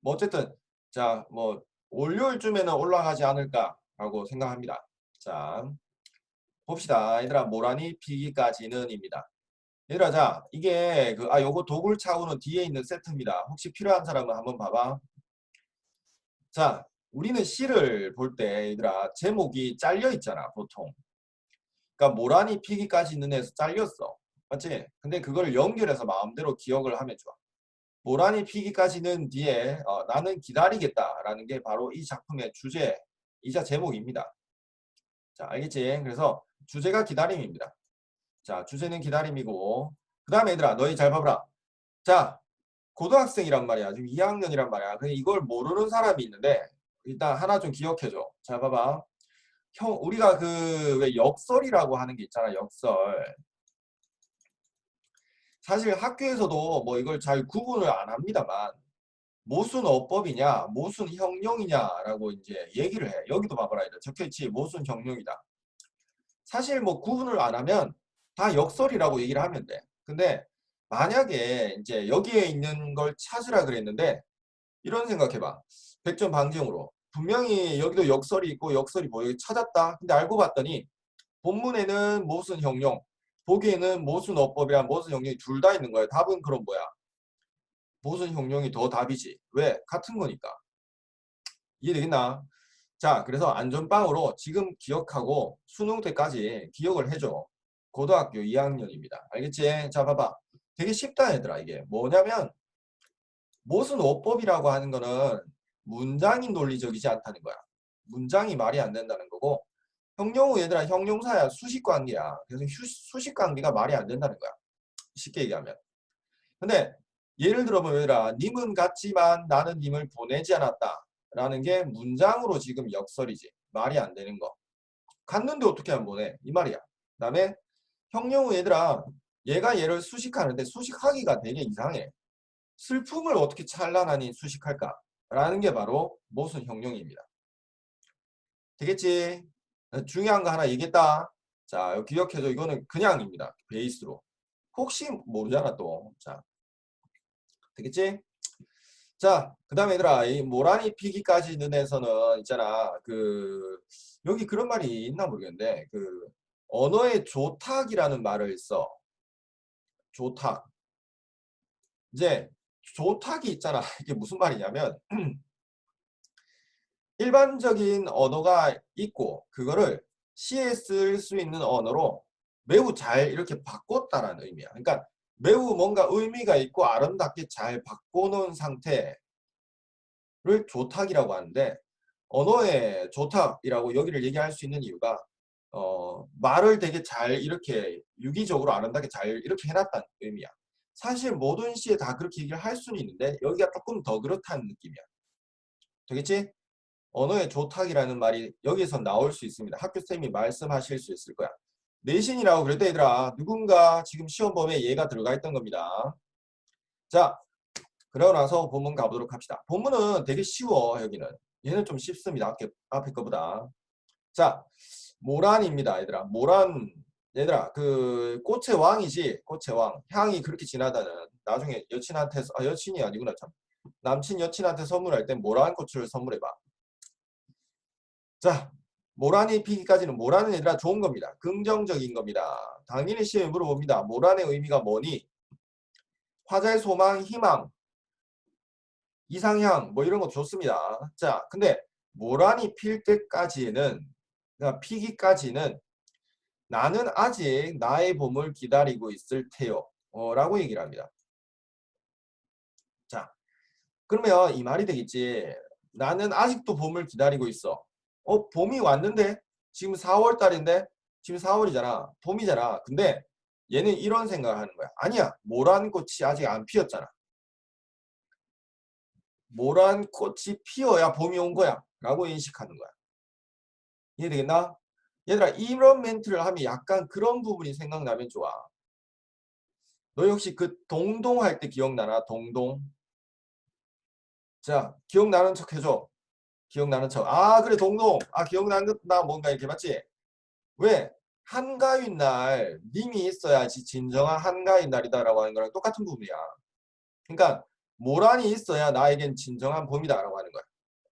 뭐 어쨌든 자, 뭐 월요일쯤에는 올라가지 않을까라고 생각합니다. 자, 봅시다. 얘들아 모란이 피기까지는입니다. 얘들아 자 이게 요거 도굴 차고는 뒤에 있는 세트입니다. 혹시 필요한 사람은 한번 봐봐. 자, 우리는 시를 볼 때 얘들아 제목이 잘려 있잖아 보통. 그러니까 모란이 피기까지 있는 애에서 잘렸어. 맞지? 근데 그걸 연결해서 마음대로 기억을 하면 좋아. 모란이 피기까지는 뒤에 나는 기다리겠다라는 게 바로 이 작품의 주제이자 제목입니다. 자, 알겠지? 그래서 주제가 기다림입니다. 자, 주제는 기다림이고 그 다음에 얘들아 너희 잘 봐봐라. 자, 고등학생이란 말이야. 지금 2학년이란 말이야. 근데 이걸 모르는 사람이 있는데 일단 하나 좀 기억해줘. 자, 봐봐. 우리가 왜 역설이라고 하는 게 있잖아. 역설. 사실 학교에서도 뭐 이걸 잘 구분을 안 합니다만 모순 어법이냐, 모순 형용이냐라고 이제 얘기를 해. 여기도 봐봐라. 적혀있지. 모순 형용이다. 사실 뭐 구분을 안 하면 다 역설이라고 얘기를 하면 돼. 근데 만약에 이제 여기에 있는 걸 찾으라 그랬는데 이런 생각해봐. 100점 방지용으로. 분명히 여기도 역설이 있고 역설이 여기 찾았다. 근데 알고 봤더니 본문에는 모순 형용, 보기에는 모순 어법이랑 모순 형용이 둘 다 있는 거야. 답은 그럼 뭐야? 모순 형용이 더 답이지. 왜? 같은 거니까. 이해되겠나? 자, 그래서 안전빵으로 지금 기억하고 수능 때까지 기억을 해줘. 고등학교 2학년입니다. 알겠지? 자, 봐봐. 되게 쉽다, 얘들아, 이게. 뭐냐면, 모순 어법이라고 하는 거는 문장이 논리적이지 않다는 거야. 문장이 말이 안 된다는 거고, 형용우 얘들아, 형용사야, 수식관계야. 그래서 수식관계가 말이 안 된다는 거야. 쉽게 얘기하면. 근데 예를 들어보면 얘들아, 님은 갔지만 나는 님을 보내지 않았다. 라는 게 문장으로 지금 역설이지. 말이 안 되는 거. 갔는데 어떻게 하면 보내? 이 말이야. 그 다음에 형용우 얘들아, 얘가 얘를 수식하는데 수식하기가 되게 이상해. 슬픔을 어떻게 찬란하니 수식할까? 라는 게 바로 모순 형용입니다. 되겠지? 중요한 거 하나 얘기했다. 자, 이거 기억해줘. 이거는 그냥입니다. 베이스로. 혹시 모르잖아 또. 자, 되겠지? 자, 그 다음에 얘들아, 이 모란이 피기까지 눈에서는 있잖아. 여기 그런 말이 있나 모르겠는데, 언어의 조탁이라는 말을 써. 조탁. 이제, 조탁이 있잖아. 이게 무슨 말이냐면, 일반적인 언어가 있고 그거를 시에 쓸 수 있는 언어로 매우 잘 이렇게 바꿨다라는 의미야. 그러니까 매우 뭔가 의미가 있고 아름답게 잘 바꿔놓은 상태를 조탁이라고 하는데, 언어의 조탁이라고 여기를 얘기할 수 있는 이유가 말을 되게 잘 이렇게 유기적으로 아름답게 잘 이렇게 해놨다는 의미야. 사실 모든 시에 다 그렇게 얘기를 할 수는 있는데 여기가 조금 더 그렇다는 느낌이야. 되겠지? 언어의 조탁이라는 말이 여기서 나올 수 있습니다. 학교쌤이 말씀하실 수 있을 거야. 내신이라고 그랬다 얘들아. 누군가 지금 시험 범위에 얘가 들어가 있던 겁니다. 자, 그러고 나서 본문 가보도록 합시다. 본문은 되게 쉬워. 여기는 얘는 좀 쉽습니다. 앞에 거보다. 자, 모란입니다. 얘들아. 모란, 얘들아, 그 꽃의 왕이지. 꽃의 왕. 향이 그렇게 진하다는. 나중에 여친한테, 여친이 아니구나 참. 남친 여친한테 선물할 땐 모란 꽃을 선물해봐. 자, 모란이 피기까지는, 모란은 얘들아 좋은 겁니다. 긍정적인 겁니다. 당연히 시험에 물어봅니다. 모란의 의미가 뭐니? 화자의 소망, 희망, 이상향 뭐 이런 거 좋습니다. 자, 근데 모란이 필 때까지는, 그러니까 피기까지는 나는 아직 나의 봄을 기다리고 있을 테요 라고 얘기를 합니다. 자, 그러면 이 말이 되겠지. 나는 아직도 봄을 기다리고 있어. 봄이 왔는데? 지금 4월 달인데? 지금 4월이잖아. 봄이잖아. 근데 얘는 이런 생각을 하는 거야. 아니야. 모란 꽃이 아직 안 피었잖아. 모란 꽃이 피어야 봄이 온 거야. 라고 인식하는 거야. 이해되겠나? 얘들아, 이런 멘트를 하면 약간 그런 부분이 생각나면 좋아. 너 혹시 그 동동 할 때 기억나나? 동동. 자, 기억나는 척 해줘. 기억나는 척. 아, 그래, 동동. 아, 기억나는 나 뭔가 이렇게 맞지? 왜? 한가윈 날 님이 있어야지 진정한 한가윈 날이다라고 하는 거랑 똑같은 부분이야. 그러니까 모란이 있어야 나에겐 진정한 봄이다라고 하는 거야.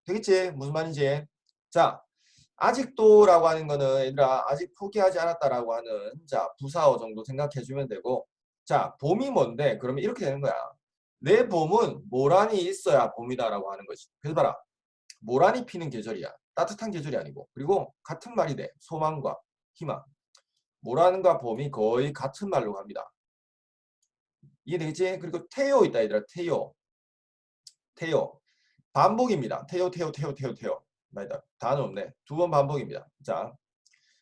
되겠지? 무슨 말인지. 자, 아직도라고 하는 거는 얘들아 아직 포기하지 않았다라고 하는 자 부사어 정도 생각해주면 되고, 자 봄이 뭔데? 그러면 이렇게 되는 거야. 내 봄은 모란이 있어야 봄이다라고 하는 거지. 그래서 봐라. 모란이 피는 계절이야. 따뜻한 계절이 아니고. 그리고 같은 말이 돼. 소망과 희망. 모란과 봄이 거의 같은 말로 갑니다. 이해되겠지? 그리고 태요 있다 얘들아. 태요. 태요. 반복입니다. 태요 태요 태요 태요 태요. 맞다. 단어 없네. 두 번 반복입니다. 자,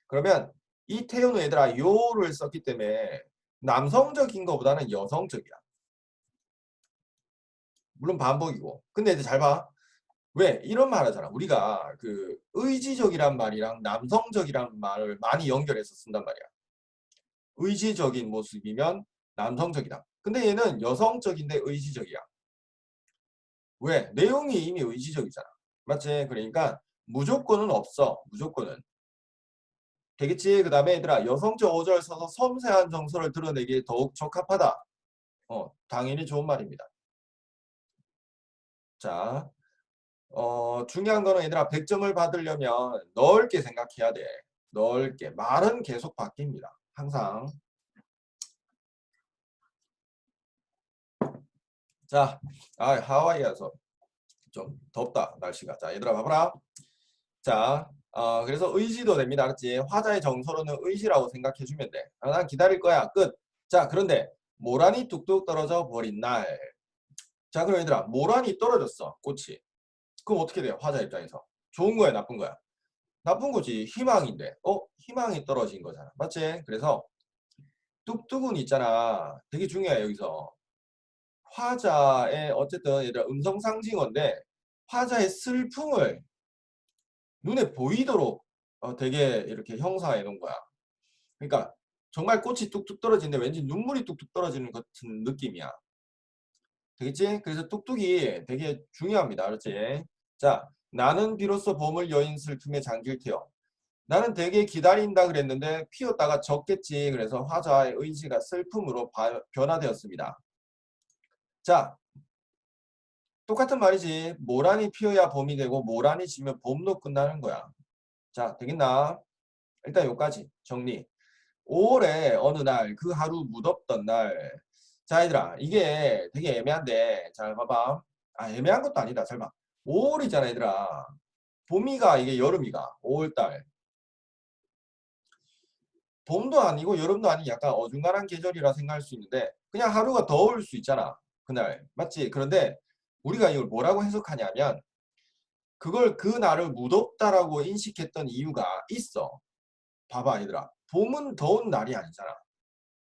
그러면 이 태요는 얘들아 요를 썼기 때문에 남성적인 것보다는 여성적이야. 물론 반복이고. 근데 이제 잘 봐. 왜? 이런 말 하잖아. 우리가 그 의지적이란 말이랑 남성적이란 말을 많이 연결해서 쓴단 말이야. 의지적인 모습이면 남성적이다. 근데 얘는 여성적인데 의지적이야. 왜? 내용이 이미 의지적이잖아. 맞지? 그러니까 무조건은 없어. 무조건은. 되겠지? 그 다음에 얘들아 여성적 어조를 써서 섬세한 정서를 드러내기에 더욱 적합하다. 당연히 좋은 말입니다. 자, 중요한 거는 얘들아 100점을 받으려면 넓게 생각해야 돼. 넓게. 말은 계속 바뀝니다. 항상. 자, 하와이여서 좀 덥다 날씨가. 자, 얘들아 봐봐라. 자, 그래서 의지도 됩니다. 알았지? 화자의 정서로는 의지라고 생각해주면 돼. 난 기다릴 거야. 끝. 자, 그런데 모란이 뚝뚝 떨어져 버린 날. 자, 그럼 얘들아 모란이 떨어졌어. 꽃이. 그럼 어떻게 돼요? 화자 입장에서. 좋은 거야, 나쁜 거야? 나쁜 거지. 희망인데. 희망이 떨어진 거잖아. 맞지? 그래서 뚝뚝은 있잖아. 되게 중요해, 여기서. 화자의 어쨌든 얘들아 음성 상징어인데 화자의 슬픔을 눈에 보이도록 되게 이렇게 형상해 놓은 거야. 그러니까 정말 꽃이 뚝뚝 떨어지는데 왠지 눈물이 뚝뚝 떨어지는 같은 느낌이야. 되겠지? 그래서 뚝뚝이 되게 중요합니다. 알았지? 자, 나는 비로소 봄을 여인 슬픔에 잠길 테요. 나는 되게 기다린다 그랬는데 피었다가 졌겠지. 그래서 화자의 의지가 슬픔으로 변화되었습니다. 자, 똑같은 말이지. 모란이 피어야 봄이 되고 모란이 지면 봄로 끝나는 거야. 자, 되겠나? 일단 여기까지 정리. 5월에 어느 날 그 하루 무덥던 날. 자, 얘들아 이게 되게 애매한데 잘 봐봐. 애매한 것도 아니다. 잘 봐. 5월이잖아 얘들아. 봄이가 이게 여름이가 5월달. 봄도 아니고 여름도 아닌 약간 어중간한 계절이라 생각할 수 있는데 그냥 하루가 더울 수 있잖아. 그날. 맞지? 그런데 우리가 이걸 뭐라고 해석하냐면 그걸 그 날을 무덥다라고 인식했던 이유가 있어. 봐봐 얘들아. 봄은 더운 날이 아니잖아.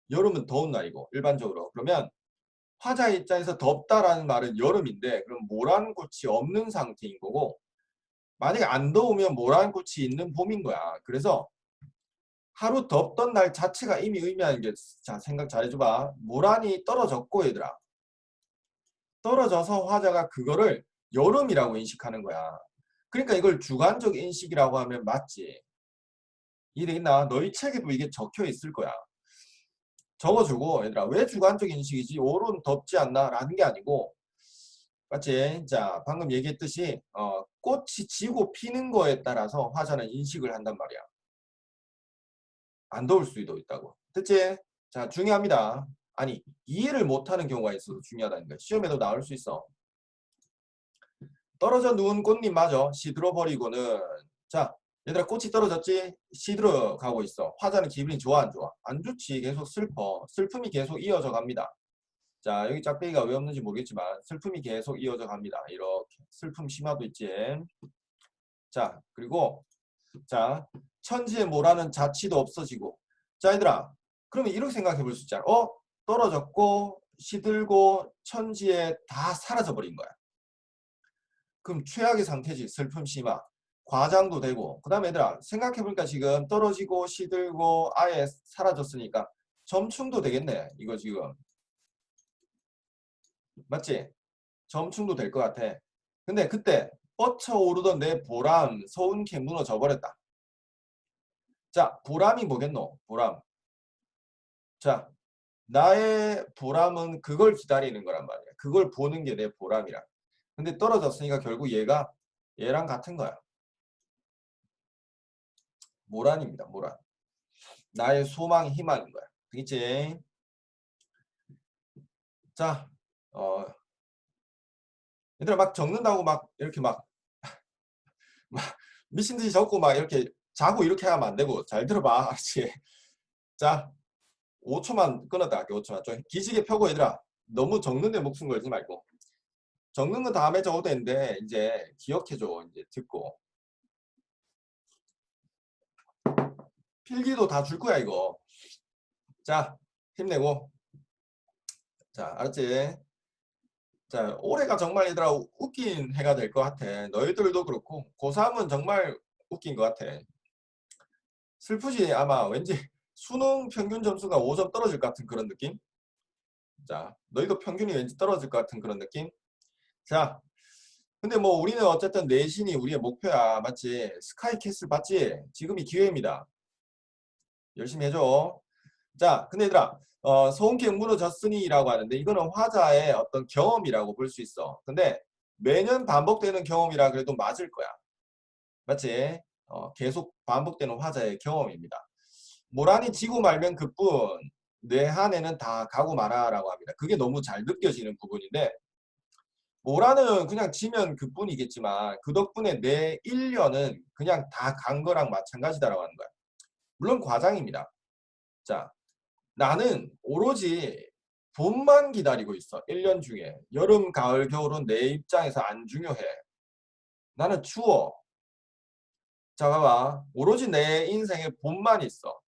여름은 더운 날이고 일반적으로. 그러면 화자 입장에서 덥다라는 말은 여름인데 그럼 모란꽃이 없는 상태인 거고 만약에 안 더우면 모란꽃이 있는 봄인 거야. 그래서 하루 덥던 날 자체가 이미 의미하는 게, 자, 생각 잘해줘봐. 모란이 떨어졌고, 얘들아. 떨어져서 화자가 그거를 여름이라고 인식하는 거야. 그러니까 이걸 주관적 인식이라고 하면 맞지. 이해되겠나? 너희 책에도 이게 적혀 있을 거야. 적어주고, 얘들아, 왜 주관적 인식이지? 오론 덥지 않나? 라는 게 아니고, 맞지? 자, 방금 얘기했듯이, 꽃이 지고 피는 거에 따라서 화자는 인식을 한단 말이야. 안 더울 수도 있다고. 됐지? 자, 중요합니다. 아니, 이해를 못하는 경우가 있어서 중요하다는 거야. 시험에도 나올 수 있어. 떨어져 누운 꽃잎 마저 시들어버리고는, 자, 얘들아 꽃이 떨어졌지? 시들어 가고 있어. 화자는 기분이 좋아 안 좋아? 안 좋지. 계속 슬퍼. 슬픔이 계속 이어져 갑니다. 자, 여기 짝배기가 왜 없는지 모르겠지만 슬픔이 계속 이어져 갑니다. 이렇게 슬픔 심화도 있지. 자, 그리고 자, 천지에 뭐라는 자치도 없어지고. 자, 얘들아. 그러면 이렇게 생각해 볼 수 있잖아. 떨어졌고 시들고 천지에 다 사라져 버린 거야. 그럼 최악의 상태지. 슬픔 심화. 과장도 되고. 그 다음에 얘들아 생각해 보니까 지금 떨어지고 시들고 아예 사라졌으니까 점충도 되겠네. 이거 지금. 맞지? 점충도 될 것 같아. 근데 그때 뻗쳐오르던 내 보람, 서운케 무너져 버렸다. 자, 보람이 뭐겠노? 보람. 자, 나의 보람은 그걸 기다리는 거란 말이야. 그걸 보는 게 내 보람이라. 근데 떨어졌으니까 결국 얘랑 같은 거야. 모란입니다. 모란. 나의 소망, 희망인 거야. 되겠지? 자, 얘들아 막 적는다고 막 이렇게 막 미친 듯이 적고 막 이렇게 자고 이렇게 하면 안 되고 잘 들어봐. 알았지? 자, 5초만 끊었다 할게. 5초만. 좀 기지개 펴고 얘들아 너무 적는데 목숨 걸지 말고. 적는 건 다음에 적어도 되는데 이제 기억해줘. 이제 듣고. 필기도 다 줄 거야 이거. 자, 힘내고. 자, 알았지? 자, 올해가 정말 얘들아 웃긴 해가 될 것 같아. 너희들도 그렇고 고3은 정말 웃긴 것 같아. 슬프지? 아마 왠지 수능 평균 점수가 5점 떨어질 것 같은 그런 느낌? 자, 너희도 평균이 왠지 떨어질 것 같은 그런 느낌? 자, 근데 뭐 우리는 어쨌든 내신이 우리의 목표야. 맞지? 스카이캐슬 봤지? 지금이 기회입니다. 열심히 해줘. 자, 근데 얘들아, 소음기 무너졌으니라고 하는데 이거는 화자의 어떤 경험이라고 볼 수 있어. 근데 매년 반복되는 경험이라 그래도 맞을 거야. 맞지? 계속 반복되는 화자의 경험입니다. 모란이 지고 말면 그뿐, 내 한해는 다 가고 마라라고 합니다. 그게 너무 잘 느껴지는 부분인데 모란은 그냥 지면 그뿐이겠지만 그 덕분에 내 1년은 그냥 다 간 거랑 마찬가지다라고 하는 거야. 물론 과장입니다. 자, 나는 오로지 봄만 기다리고 있어. 1년 중에. 여름, 가을, 겨울은 내 입장에서 안 중요해. 나는 추워. 자, 봐봐. 오로지 내 인생에 봄만 있어.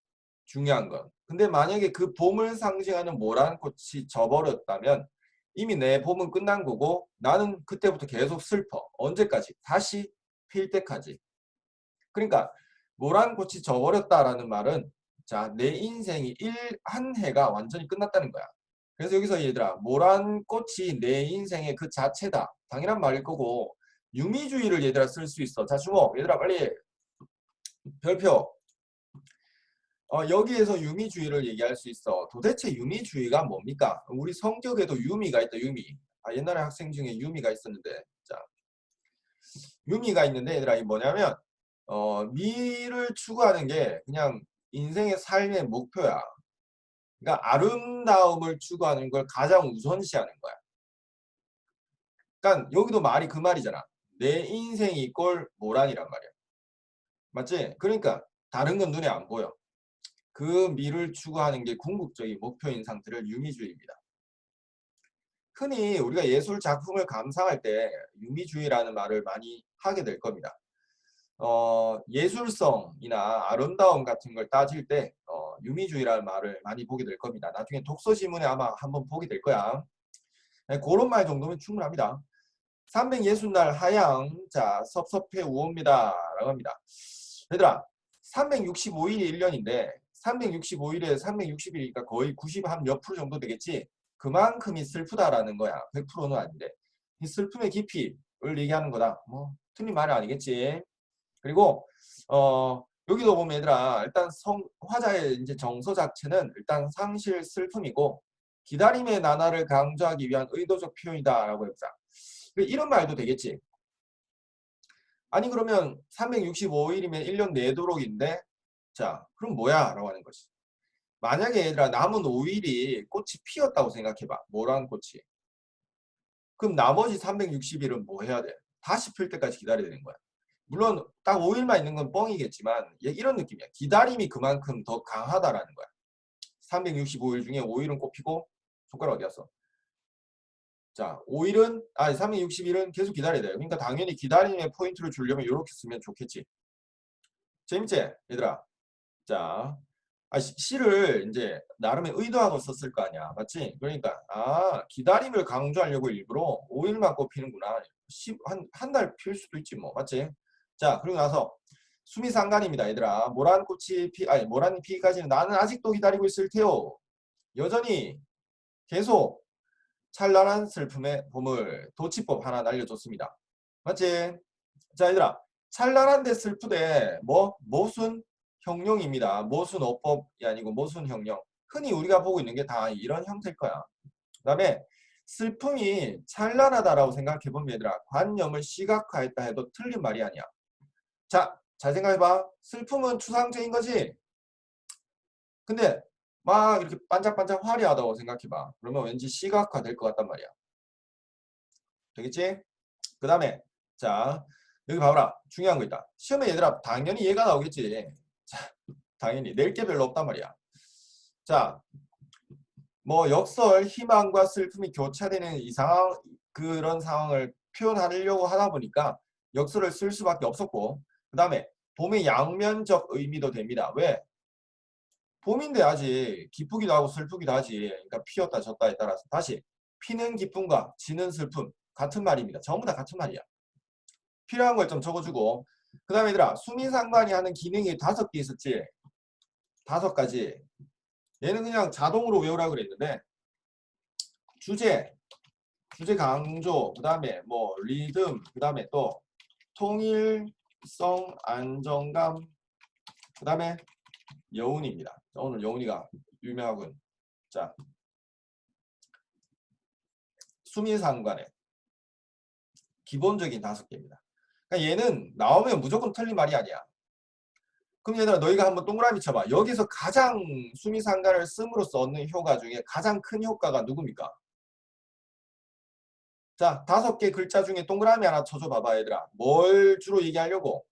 중요한 건. 근데 만약에 그 봄을 상징하는 모란 꽃이 져버렸다면 이미 내 봄은 끝난 거고 나는 그때부터 계속 슬퍼. 언제까지? 다시 필 때까지. 그러니까 모란 꽃이 져버렸다라는 말은 자, 내 인생이 한 해가 완전히 끝났다는 거야. 그래서 여기서 얘들아, 모란 꽃이 내 인생의 그 자체다. 당연한 말일 거고 유미주의를 얘들아 쓸 수 있어. 자, 주목. 얘들아 빨리 별표. 여기에서 유미주의를 얘기할 수 있어. 도대체 유미주의가 뭡니까? 우리 성격에도 유미가 있다. 유미. 옛날에 학생 중에 유미가 있었는데 자, 유미가 있는데 얘들아 이 뭐냐면 미를 추구하는 게 그냥 인생의 삶의 목표야. 그러니까 아름다움을 추구하는 걸 가장 우선시하는 거야. 그러니까 여기도 말이 그 말이잖아. 내 인생이 꼴 모란이란 말이야. 맞지? 그러니까 다른 건 눈에 안 보여. 그 미를 추구하는 게 궁극적인 목표인 상태를 유미주의입니다. 흔히 우리가 예술 작품을 감상할 때 유미주의라는 말을 많이 하게 될 겁니다. 예술성이나 아름다움 같은 걸 따질 때 유미주의라는 말을 많이 보게 될 겁니다. 나중에 독서지문에 아마 한번 보게 될 거야. 네, 그런 말 정도면 충분합니다. 360날 하양, 자, 섭섭해 우옵니다. 라고 합니다. 얘들아, 365일이 1년인데 365일에 360일이니까 거의 90 한 몇 프로 정도 되겠지? 그만큼이 슬프다라는 거야. 100%는 아닌데. 이 슬픔의 깊이를 얘기하는 거다. 뭐 틀린 말이 아니겠지. 그리고 여기도 보면 얘들아, 일단 화자의 이제 정서 자체는 일단 상실 슬픔이고 기다림의 나날을 강조하기 위한 의도적 표현이다라고 했다. 이런 말도 되겠지. 아니 그러면 365일이면 1년 내도록인데 자 그럼 뭐야? 라고 하는 것이. 만약에 얘들아 남은 5일이 꽃이 피었다고 생각해봐. 모란 꽃이. 그럼 나머지 360일은 뭐 해야 돼? 다시 필 때까지 기다려야 되는 거야. 물론 딱 5일만 있는 건 뻥이겠지만 이런 느낌이야. 기다림이 그만큼 더 강하다라는 거야. 365일 중에 5일은 꽃피고 손가락 어디 갔어? 자, 5일은, 360일은 계속 기다려야 돼요. 그러니까 당연히 기다림의 포인트를 주려면 이렇게 쓰면 좋겠지. 재밌지? 얘들아. 자, 시를 이제 나름의 의도하고 썼을 거 아니야. 맞지? 그러니까, 기다림을 강조하려고 일부러 5일만 꼽히는구나. 한 달 필 수도 있지, 뭐. 맞지? 자, 그리고 나서 수미상관입니다, 얘들아. 모란이 피기까지는 나는 아직도 기다리고 있을 테요. 여전히 계속 찬란한 슬픔의 보물 도치법 하나 날려줬습니다. 맞지? 자 얘들아 찬란한데 슬프대 모순 형용입니다. 모순 어법이 아니고 모순 형용. 흔히 우리가 보고 있는 게 다 이런 형태일 거야. 그 다음에 슬픔이 찬란하다라고 생각해보면 얘들아 관념을 시각화했다 해도 틀린 말이 아니야. 자 잘 생각해봐. 슬픔은 추상적인 거지. 근데 막 이렇게 반짝반짝 화려하다고 생각해봐. 그러면 왠지 시각화 될 것 같단 말이야. 되겠지? 그 다음에 자 여기 봐봐라. 중요한 거 있다. 시험에 얘들아 당연히 얘가 나오겠지. 자, 당연히 낼 게 별로 없단 말이야. 자, 뭐 역설, 희망과 슬픔이 교차되는 이 상황, 그런 상황을 표현하려고 하다 보니까 역설을 쓸 수밖에 없었고 그 다음에 봄의 양면적 의미도 됩니다. 왜? 봄인데 아직 기쁘기도 하고 슬프기도 하지. 그러니까 피었다 졌다에 따라서 다시 피는 기쁨과 지는 슬픔 같은 말입니다. 전부 다 같은 말이야. 필요한 걸 좀 적어주고 그 다음에 얘들아 수미상관이 하는 기능이 5개 있었지. 5가지. 얘는 그냥 자동으로 외우라고 그랬는데 주제 강조 그 다음에 뭐 리듬 그 다음에 또 통일성 안정감 그 다음에 여운입니다. 오늘 여운이가 유명하군. 자 수미상관의 기본적인 5개입니다. 그러니까 얘는 나오면 무조건 틀린 말이 아니야. 그럼 얘들아 너희가 한번 동그라미 쳐봐. 여기서 가장 수미상관을 씀으로써 얻는 효과 중에 가장 큰 효과가 누굽니까? 자, 5개 글자 중에 동그라미 하나 쳐줘 봐봐 얘들아. 뭘 주로 얘기하려고?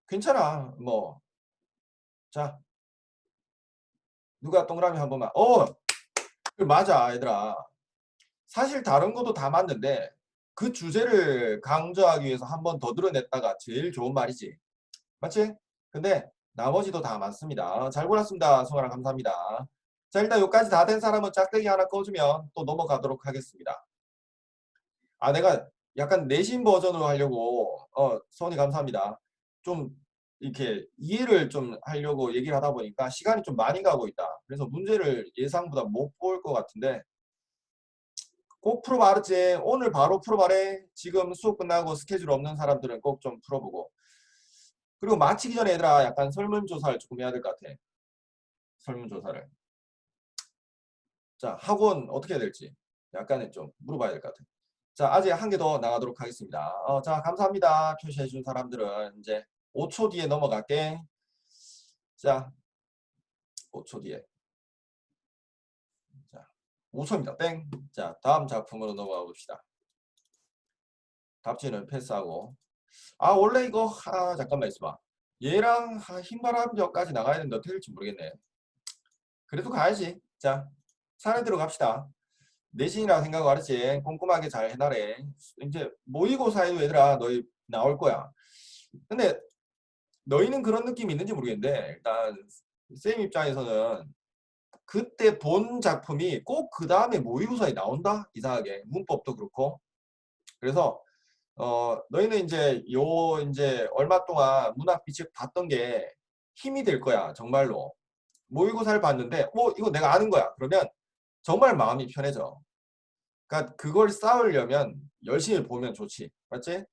괜찮아. 뭐. 자, 누가 동그라미 한 번만. 맞아 얘들아. 사실 다른 것도 다 맞는데 그 주제를 강조하기 위해서 한 번 더 드러냈다가 제일 좋은 말이지. 맞지? 근데 나머지도 다 맞습니다. 잘 골랐습니다. 송아랑 감사합니다. 자 일단 여기까지 다 된 사람은 짝대기 하나 꺼주면 또 넘어가도록 하겠습니다. 내가 약간 내신 버전으로 하려고 선이 감사합니다. 좀 이렇게 이해를 좀 하려고 얘기를 하다 보니까 시간이 좀 많이 가고 있다. 그래서 문제를 예상보다 못 볼 것 같은데 꼭 풀어봐 알았지? 오늘 바로 풀어봐래. 지금 수업 끝나고 스케줄 없는 사람들은 꼭 좀 풀어보고 그리고 마치기 전에 얘들아 약간 설문조사를 조금 해야 될 것 같아. 설문조사를. 자 학원 어떻게 해야 될지 약간은 좀 물어봐야 될 것 같아. 자 아직 한 개 더 나가도록 하겠습니다. 자 감사합니다. 표시해준 사람들은 이제 5초 뒤에 넘어갈게. 자 5초 뒤에. 자 우소입니다. 땡. 자, 다음 작품으로 넘어가 봅시다. 답지는 패스하고. 아, 원래 이거, 잠깐만 있어봐. 얘랑 흰바람벽까지 나가야 되는데 어떻게 될지 모르겠네. 그래도 가야지. 자, 사례대로 갑시다. 내신이라 생각하고 알았지? 꼼꼼하게 잘 해놔래. 이제 모의고사에도 얘들아 너희 나올 거야. 근데 너희는 그런 느낌이 있는지 모르겠는데 일단 쌤 입장에서는 그때 본 작품이 꼭 그 다음에 모의고사에 나온다? 이상하게. 문법도 그렇고. 그래서 너희는 이제 얼마 동안 문학 비책 봤던 게 힘이 될 거야. 정말로. 모의고사를 봤는데 이거 내가 아는 거야. 그러면 정말 마음이 편해져. 그러니까 그걸 쌓으려면 열심히 보면 좋지. 맞지?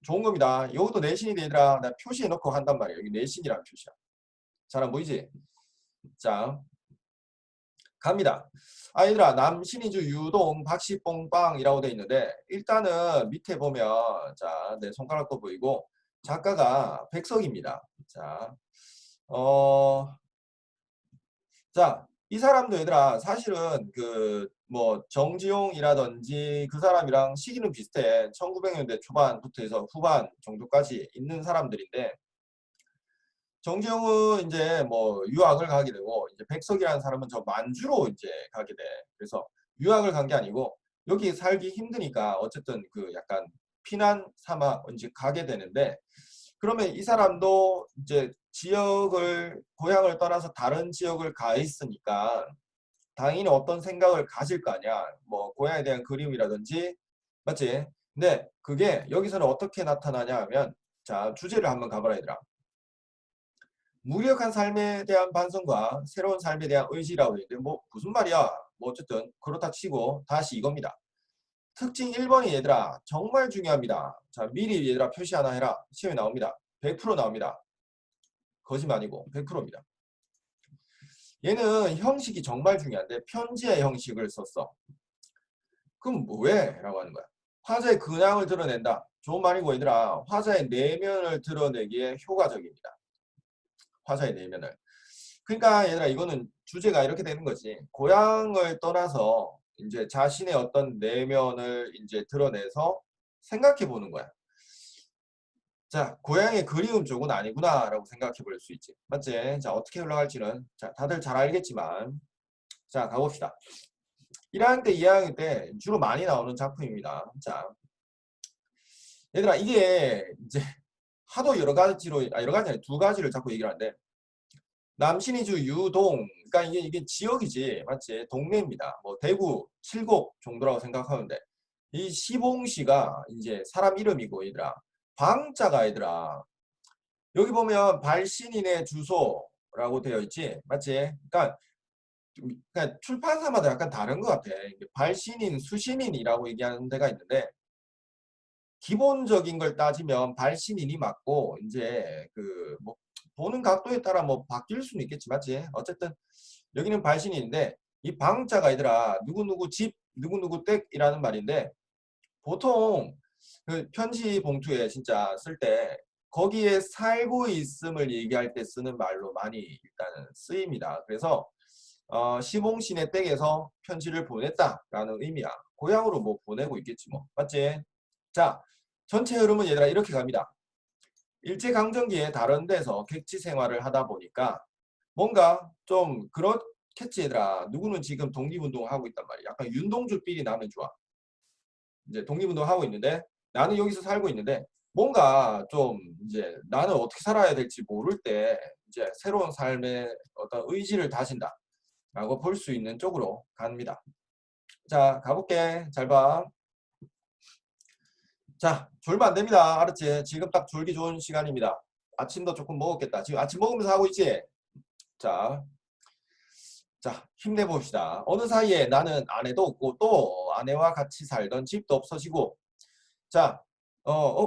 좋은 겁니다. 이것도 내신이 되더라. 나 표시해 놓고 한단 말이야. 여기 내신이라는 표시야. 잘 안 보이지? 자, 갑니다. 아, 얘들아, 남신이주 유동 박시뽕빵이라고 돼 있는데 일단은 밑에 보면 자, 내 손가락도 보이고 작가가 백석입니다. 자, 자, 이 사람도 얘들아 사실은 그 뭐 정지용이라든지 그 사람이랑 시기는 비슷해. 1900년대 초반부터 해서 후반 정도까지 있는 사람들인데 정지용은 이제 뭐 유학을 가게 되고 이제 백석이라는 사람은 저 만주로 이제 가게 돼. 그래서 유학을 간 게 아니고 여기 살기 힘드니까 어쨌든 그 약간 피난 삼아 이제 가게 되는데 그러면 이 사람도 이제 고향을 떠나서 다른 지역을 가 있으니까 당연히 어떤 생각을 가질 거 아니야. 뭐 고향에 대한 그리움이라든지 맞지? 근데 그게 여기서는 어떻게 나타나냐 하면 자 주제를 한번 가봐라 얘들아. 무력한 삶에 대한 반성과 새로운 삶에 대한 의지라고 했는데 뭐 무슨 말이야? 뭐 어쨌든 그렇다 치고 다시 이겁니다. 특징 1번이 얘들아 정말 중요합니다. 자 미리 얘들아 표시 하나 해라. 시험에 나옵니다. 100% 나옵니다. 거짓말 아니고 100%입니다. 얘는 형식이 정말 중요한데 편지의 형식을 썼어. 그럼 왜? 라고 하는 거야. 화자의 근황을 드러낸다. 좋은 말이고 얘들아 화자의 내면을 드러내기에 효과적입니다. 화자의 내면을. 그러니까 얘들아 이거는 주제가 이렇게 되는 거지. 고향을 떠나서 이제 자신의 어떤 내면을 이제 드러내서 생각해 보는 거야. 자, 고향의 그리움 쪽은 아니구나라고 생각해 볼 수 있지. 맞지? 자, 어떻게 흘러갈지는 자, 다들 잘 알겠지만 자, 가봅시다. 1학년 때, 2학년 때 주로 많이 나오는 작품입니다. 자, 얘들아 이게 이제 하도 여러 가지로 여러 가지 아니라 두 가지를 자꾸 얘기를 하는데 남신이주 유동 그러니까 이게 지역이지 맞지 동네입니다. 뭐 대구 칠곡 정도라고 생각하면 돼. 이 시봉시가 이제 사람 이름이고 얘들아 방자가 얘들아 여기 보면 발신인의 주소라고 되어 있지 맞지? 그러니까 출판사마다 약간 다른 것 같아. 발신인 수신인이라고 얘기하는 데가 있는데 기본적인 걸 따지면 발신인이 맞고 이제 그 뭐 보는 각도에 따라 뭐 바뀔 수는 있겠지 맞지? 어쨌든 여기는 발신인인데 이 방자가 아니라 누구누구 집 누구누구 댁이라는 말인데 보통 그 편지 봉투에 진짜 쓸 때 거기에 살고 있음을 얘기할 때 쓰는 말로 많이 일단은 쓰입니다. 그래서 시봉신의 댁에서 편지를 보냈다라는 의미야. 고향으로 뭐 보내고 있겠지 뭐 맞지? 자 전체 흐름은 얘들아 이렇게 갑니다. 일제강점기에 다른 데서 객지 생활을 하다 보니까 뭔가 좀 그렇겠지 얘들아. 누구는 지금 독립운동하고 있단 말이야. 약간 윤동주 삘이 나면 좋아. 이제 독립운동하고 있는데 나는 여기서 살고 있는데 뭔가 좀 이제 나는 어떻게 살아야 될지 모를 때 이제 새로운 삶의 어떤 의지를 다진다. 라고 볼 수 있는 쪽으로 갑니다. 자, 가볼게. 잘 봐. 자, 졸면 안 됩니다. 알았지? 지금 딱 졸기 좋은 시간입니다. 아침도 조금 먹었겠다. 지금 아침 먹으면서 하고 있지? 자, 자, 힘내봅시다. 어느 사이에 나는 아내도 없고 또 아내와 같이 살던 집도 없어지고 자,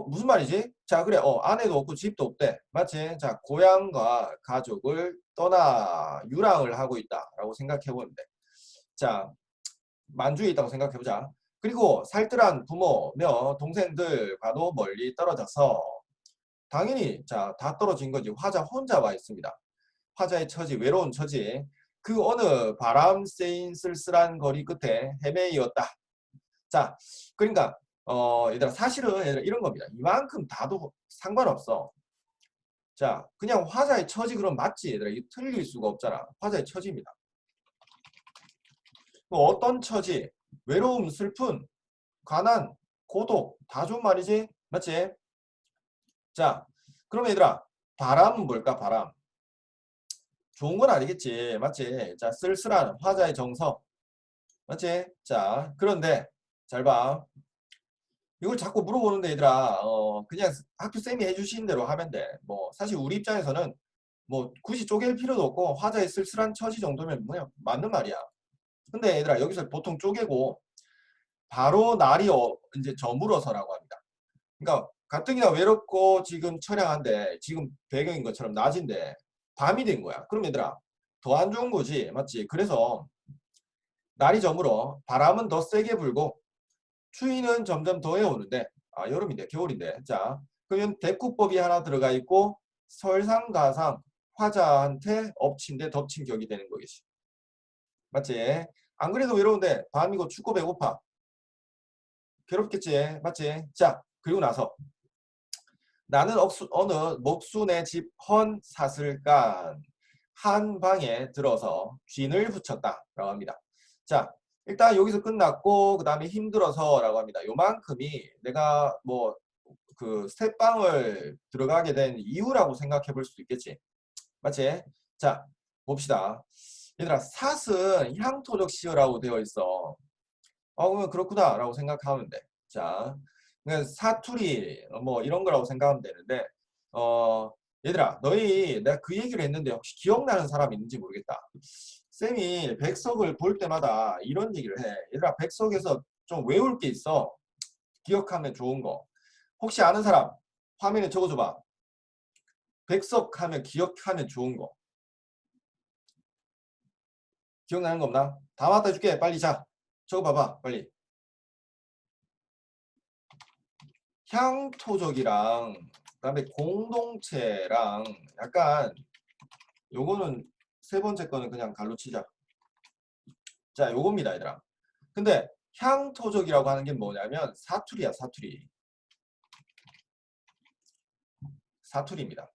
무슨 말이지? 자, 그래. 아내도 없고 집도 없대. 맞지? 자, 고향과 가족을 떠나 유랑을 하고 있다라고 생각해 보는데 자, 만주에 있다고 생각해 보자. 그리고 살뜰한 부모며 동생들과도 멀리 떨어져서 당연히 자, 다 떨어진 거지. 화자 혼자 와 있습니다. 화자의 처지, 외로운 처지. 그 어느 바람 쐬인 쓸쓸한 거리 끝에 헤매이었다. 자, 그러니까 얘들아 사실은 얘들아 이런 겁니다. 이만큼 다도 상관없어. 자, 그냥 화자의 처지 그럼 맞지 얘들아. 이게 틀릴 수가 없잖아. 화자의 처지입니다. 어떤 처지? 외로움, 슬픈, 가난, 고독 다 좋은 말이지? 맞지? 자, 그럼 얘들아 바람은 뭘까? 바람. 좋은 건 아니겠지. 맞지? 자, 쓸쓸한 화자의 정서. 맞지? 자, 그런데 잘 봐. 이걸 자꾸 물어보는데 얘들아 그냥 학교 쌤이 해주신 대로 하면 돼. 뭐 사실 우리 입장에서는 뭐 굳이 쪼갤 필요도 없고 화자의 쓸쓸한 처지 정도면 뭐야 맞는 말이야. 근데 얘들아 여기서 보통 쪼개고 바로 날이 이제 저물어서라고 합니다. 그러니까 가뜩이나 외롭고 지금 처량한데 지금 배경인 것처럼 낮인데 밤이 된 거야. 그럼 얘들아 더 안 좋은 거지. 맞지? 그래서 날이 저물어 바람은 더 세게 불고 추위는 점점 더해오는데 여름인데 겨울인데 자 그러면 대꾸법이 하나 들어가 있고 설상가상 화자한테 엎친데 덮친 격이 되는 거겠지. 맞지? 안 그래도 외로운데 밤이고 춥고 배고파. 괴롭겠지. 맞지? 자 그리고 나서 나는 어느 목순의 집 헌 사슬간 한 방에 들어서 쥔을 붙였다 라고 합니다. 자 일단 여기서 끝났고 그 다음에 힘들어서 라고 합니다. 요만큼이 내가 뭐 그 스텝방을 들어가게 된 이유라고 생각해 볼 수도 있겠지. 맞지? 자 봅시다. 얘들아 삿은 향토적 시어라고 되어 있어. 그러면 그렇구나 라고 생각하면 돼. 자 그러니까 사투리 뭐 이런 거라고 생각하면 되는데 얘들아 너희 내가 그 얘기를 했는데 혹시 기억나는 사람 있는지 모르겠다. 쌤이 백석을 볼 때마다 이런 얘기를 해. 얘들아 백석에서 좀 외울 게 있어. 기억하면 좋은 거. 혹시 아는 사람 화면에 적어줘봐. 백석 하면 기억하면 좋은 거. 기억나는 거 없나? 다 맞다 해줄게. 빨리 자 적어봐봐 빨리. 향토적이랑 그다음에 공동체랑 약간 요거는 세 번째 거는 그냥 갈로 치자. 자 요겁니다 얘들아. 근데 향토적이라고 하는 게 뭐냐면 사투리야 사투리. 사투리입니다.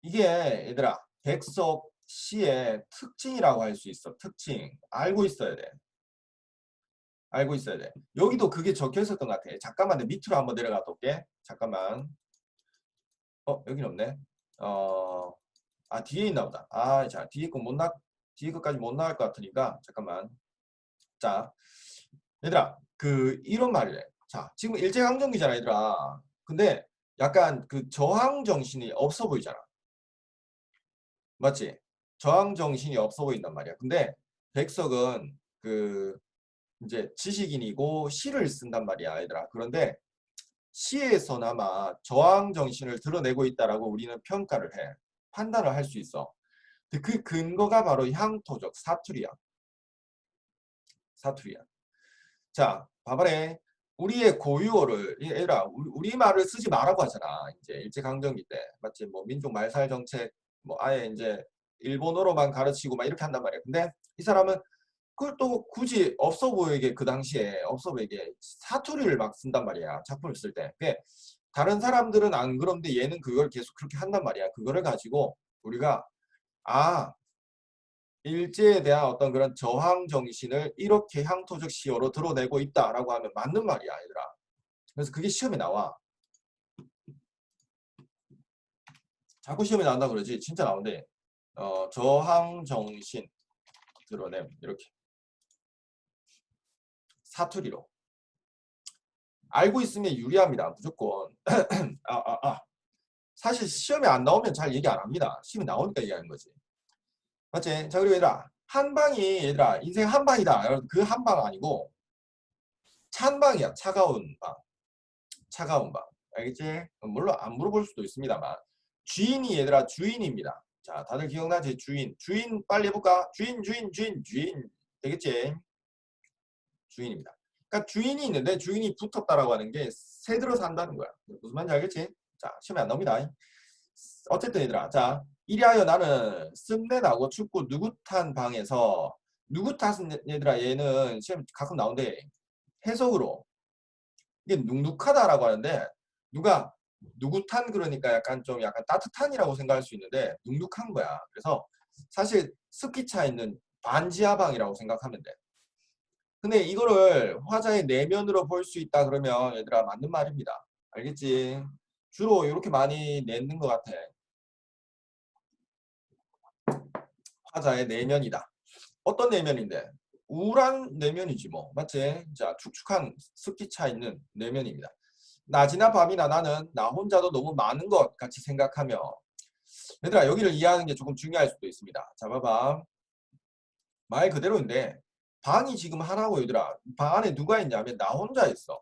이게 얘들아 백석 시의 특징이라고 할 수 있어. 특징. 알고 있어야 돼. 알고 있어야 돼. 여기도 그게 적혀 있었던 것 같아. 잠깐만 내 밑으로 한번 내려가 볼게. 잠깐만. 여긴 없네. 뒤에 있나 보다. 자 뒤에 거까지 못 나갈 것 같으니까 잠깐만. 자, 얘들아, 이런 말이래. 자, 지금 일제강점기잖아, 얘들아. 근데 약간 그 저항 정신이 없어 보이잖아. 맞지? 저항 정신이 없어 보인단 말이야. 근데 백석은 이제 지식인이고 시를 쓴단 말이야, 얘들아. 그런데 시에서나마 저항 정신을 드러내고 있다라고 우리는 평가를 해. 판단을 할 수 있어. 근데 그 근거가 바로 향토적 사투리야. 사투리야. 자, 봐봐래. 우리의 고유어를 얘들아 우리말을 쓰지 말라고 하잖아. 이제 일제강점기 때 맞지? 뭐 민족 말살 정책 뭐 아예 이제 일본어로만 가르치고 막 이렇게 한단 말이야. 근데 이 사람은 그걸 또 굳이 없어 보이게 그 당시에 없어 보이게 사투리를 막 쓴단 말이야. 작품을 쓸 때. 다른 사람들은 안 그런데 얘는 그걸 계속 그렇게 한단 말이야. 그거를 가지고 우리가 아 일제에 대한 어떤 그런 저항 정신을 이렇게 향토적 시어로 드러내고 있다라고 하면 맞는 말이야, 얘들아. 그래서 그게 시험에 나와. 자꾸 시험에 나온다 그러지. 진짜 나오는데 저항 정신 드러냄 이렇게 사투리로 알고 있으면 유리합니다. 무조건. 사실 시험에 안 나오면 잘 얘기 안 합니다. 시험에 나오니까 얘기하는 거지. 맞지? 자 그리고 얘들아 한방이 얘들아 인생 한방이다. 그 한방 아니고 찬방이야. 차가운 방. 차가운 방. 알겠지? 물론 안 물어볼 수도 있습니다만 주인이 얘들아 주인입니다. 자 다들 기억나지? 주인. 주인 빨리 해볼까? 주인. 되겠지? 주인입니다. 그러니까 주인이 있는데 주인이 붙었다라고 하는 게 새들어 산다는 거야. 무슨 말인지 알겠지? 자 시험에 안 나옵니다. 어쨌든 얘들아, 자, 이리하여 나는 씀내나고 춥고 누긋한 방에서 누구 탓은 얘들아 얘는 시험 가끔 나온대. 해석으로 이게 눅눅하다라고 하는데 누가 누긋한 그러니까 약간 좀 약간 따뜻한이라고 생각할 수 있는데 눅눅한 거야. 그래서 사실 습기 차 있는 반지하방이라고 생각하면 돼. 근데 이거를 화자의 내면으로 볼 수 있다 그러면 얘들아 맞는 말입니다. 알겠지? 주로 이렇게 많이 내는 것 같아. 화자의 내면이다. 어떤 내면인데? 우울한 내면이지 뭐. 맞지? 자, 축축한 습기 차 있는 내면입니다. 낮이나 밤이나 나는 나 혼자도 너무 많은 것 같이 생각하며 얘들아 여기를 이해하는 게 조금 중요할 수도 있습니다. 자, 봐봐. 말 그대로인데 방이 지금 하나고 얘들아 방 안에 누가 있냐면 나 혼자 있어.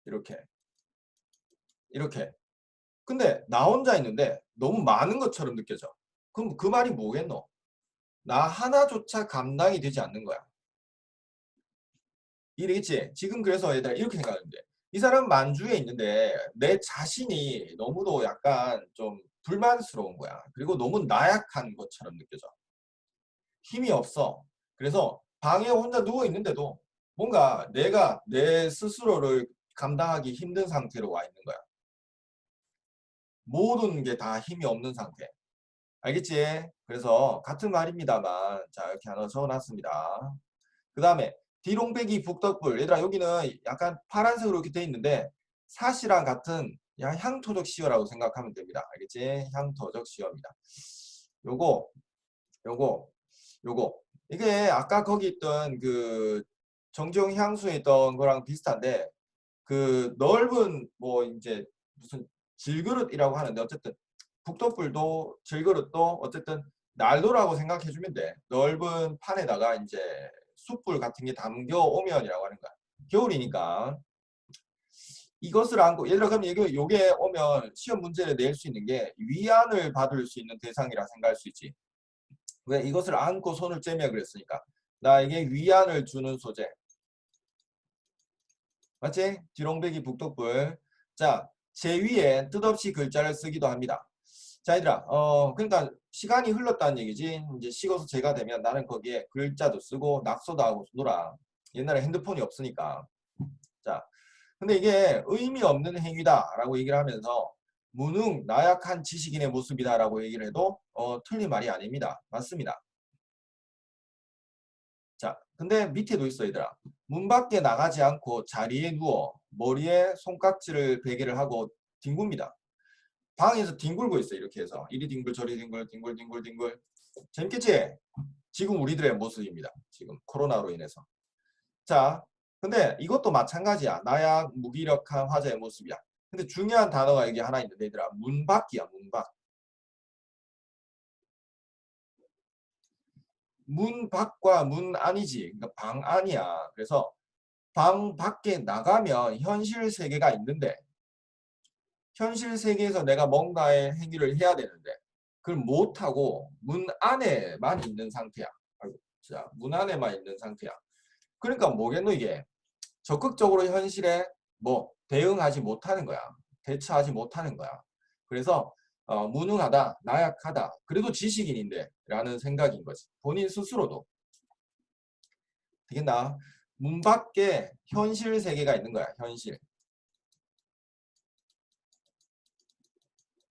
이렇게. 이렇게. 근데 나 혼자 있는데 너무 많은 것처럼 느껴져. 그럼 그 말이 뭐겠노? 나 하나조차 감당이 되지 않는 거야. 이해되겠지? 지금 그래서 얘들아 이렇게 생각하면 돼. 이 사람 만주에 있는데 내 자신이 너무도 약간 좀 불만스러운 거야. 그리고 너무 나약한 것처럼 느껴져. 힘이 없어. 그래서 방에 혼자 누워 있는데도 뭔가 내가 내 스스로를 감당하기 힘든 상태로 와 있는 거야. 모든 게 다 힘이 없는 상태. 알겠지? 그래서 같은 말입니다만 자 이렇게 하나 적어놨습니다. 그 다음에 디롱배기 북덕불 얘들아 여기는 약간 파란색으로 이렇게 돼 있는데 사시랑 같은 향토적 시어라고 생각하면 됩니다. 알겠지? 향토적 시어입니다. 요거 요거 요거 이게 아까 거기 있던 그 정종 향수에 있던 거랑 비슷한데 그 넓은 뭐 이제 무슨 질그릇이라고 하는데 어쨌든 북돋불도 질그릇도 어쨌든 난로라고 생각해주면 돼. 넓은 판에다가 이제 숯불 같은 게 담겨 오면이라고 하는 거야. 겨울이니까 이것을 안고 예를 들어 그럼 요게 오면 시험 문제를 낼 수 있는 게 위안을 받을 수 있는 대상이라 생각할 수 있지. 왜 이것을 안고 손을 째며 그랬으니까 나에게 위안을 주는 소재. 맞지? 뒤롱배기 북돋불. 자, 제 위에 뜻없이 글자를 쓰기도 합니다. 자, 얘들아, 그러니까 시간이 흘렀다는 얘기지. 이제 식어서 제가 되면 나는 거기에 글자도 쓰고 낙서도 하고 놀아. 옛날에 핸드폰이 없으니까. 자, 근데 이게 의미 없는 행위다라고 얘기를 하면서 무능, 나약한 지식인의 모습이다라고 얘기를 해도 틀린 말이 아닙니다. 맞습니다. 자, 근데 밑에도 있어 얘들아. 문 밖에 나가지 않고 자리에 누워 머리에 손깍지를 베개를 하고 뒹굽니다. 방에서 뒹굴고 있어 이렇게 해서 이리 뒹굴 저리 뒹굴 뒹굴 뒹굴 뒹굴. 재밌겠지? 지금 우리들의 모습입니다. 지금 코로나로 인해서. 자, 근데 이것도 마찬가지야. 나약 무기력한 화자의 모습이야. 근데 중요한 단어가 여기 하나 있는데 얘들아. 문 밖이야 문 밖. 문 밖과 문 안이지. 그러니까 방 안이야. 그래서 방 밖에 나가면 현실 세계가 있는데 현실 세계에서 내가 뭔가의 행위를 해야 되는데 그걸 못하고 문 안에만 있는 상태야. 아이고, 자, 문 안에만 있는 상태야. 그러니까 뭐겠노 이게 적극적으로 현실에 뭐 대응하지 못하는 거야. 대처하지 못하는 거야. 그래서 무능하다, 나약하다. 그래도 지식인인데 라는 생각인 거지. 본인 스스로도. 되겠나? 문 밖에 현실 세계가 있는 거야. 현실.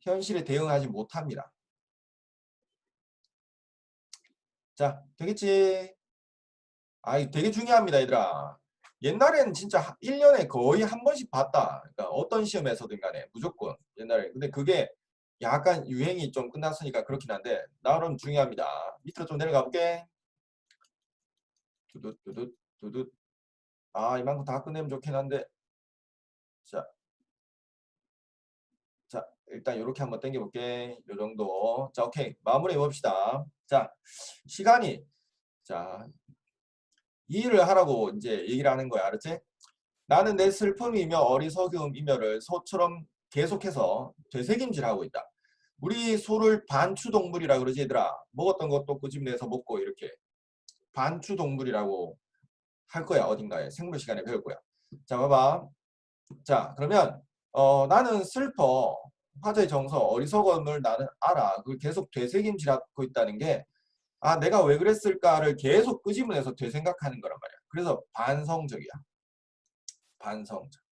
현실에 대응하지 못합니다. 자, 되겠지? 아, 되게 중요합니다, 얘들아. 옛날에는 진짜 1년에 거의 한 번씩 봤다. 그러니까 어떤 시험에서든 간에 무조건 옛날에. 근데 그게 약간 유행이 좀 끝났으니까 그렇긴 한데 나름 중요합니다. 밑으로 좀 내려가 볼게. 두둑 두둑 두둑. 아, 이만큼 다 끝내면 좋긴 한데. 자, 자, 일단 이렇게 한번 당겨 볼게. 요 정도. 자, 오케이. 마무리 해 봅시다. 자, 시간이 자, 이 일을 하라고 이제 얘기를 하는 거야. 알았지? 나는 내 슬픔이며 어리석음이며를 소처럼 계속해서 되새김질하고 있다. 우리 소를 반추동물이라 그러지 얘들아. 먹었던 것도 끄집내서 먹고 이렇게 반추동물이라고 할 거야. 어딘가에 생물 시간에 배울 거야. 자, 봐봐. 자, 그러면 나는 슬퍼. 화자의 정서, 어리석음을 나는 알아. 그걸 계속 되새김질하고 있다는 게, 아, 내가 왜 그랬을까를 계속 끄집어내서 되생각하는 거란 말이야. 그래서 반성적이야. 반성적.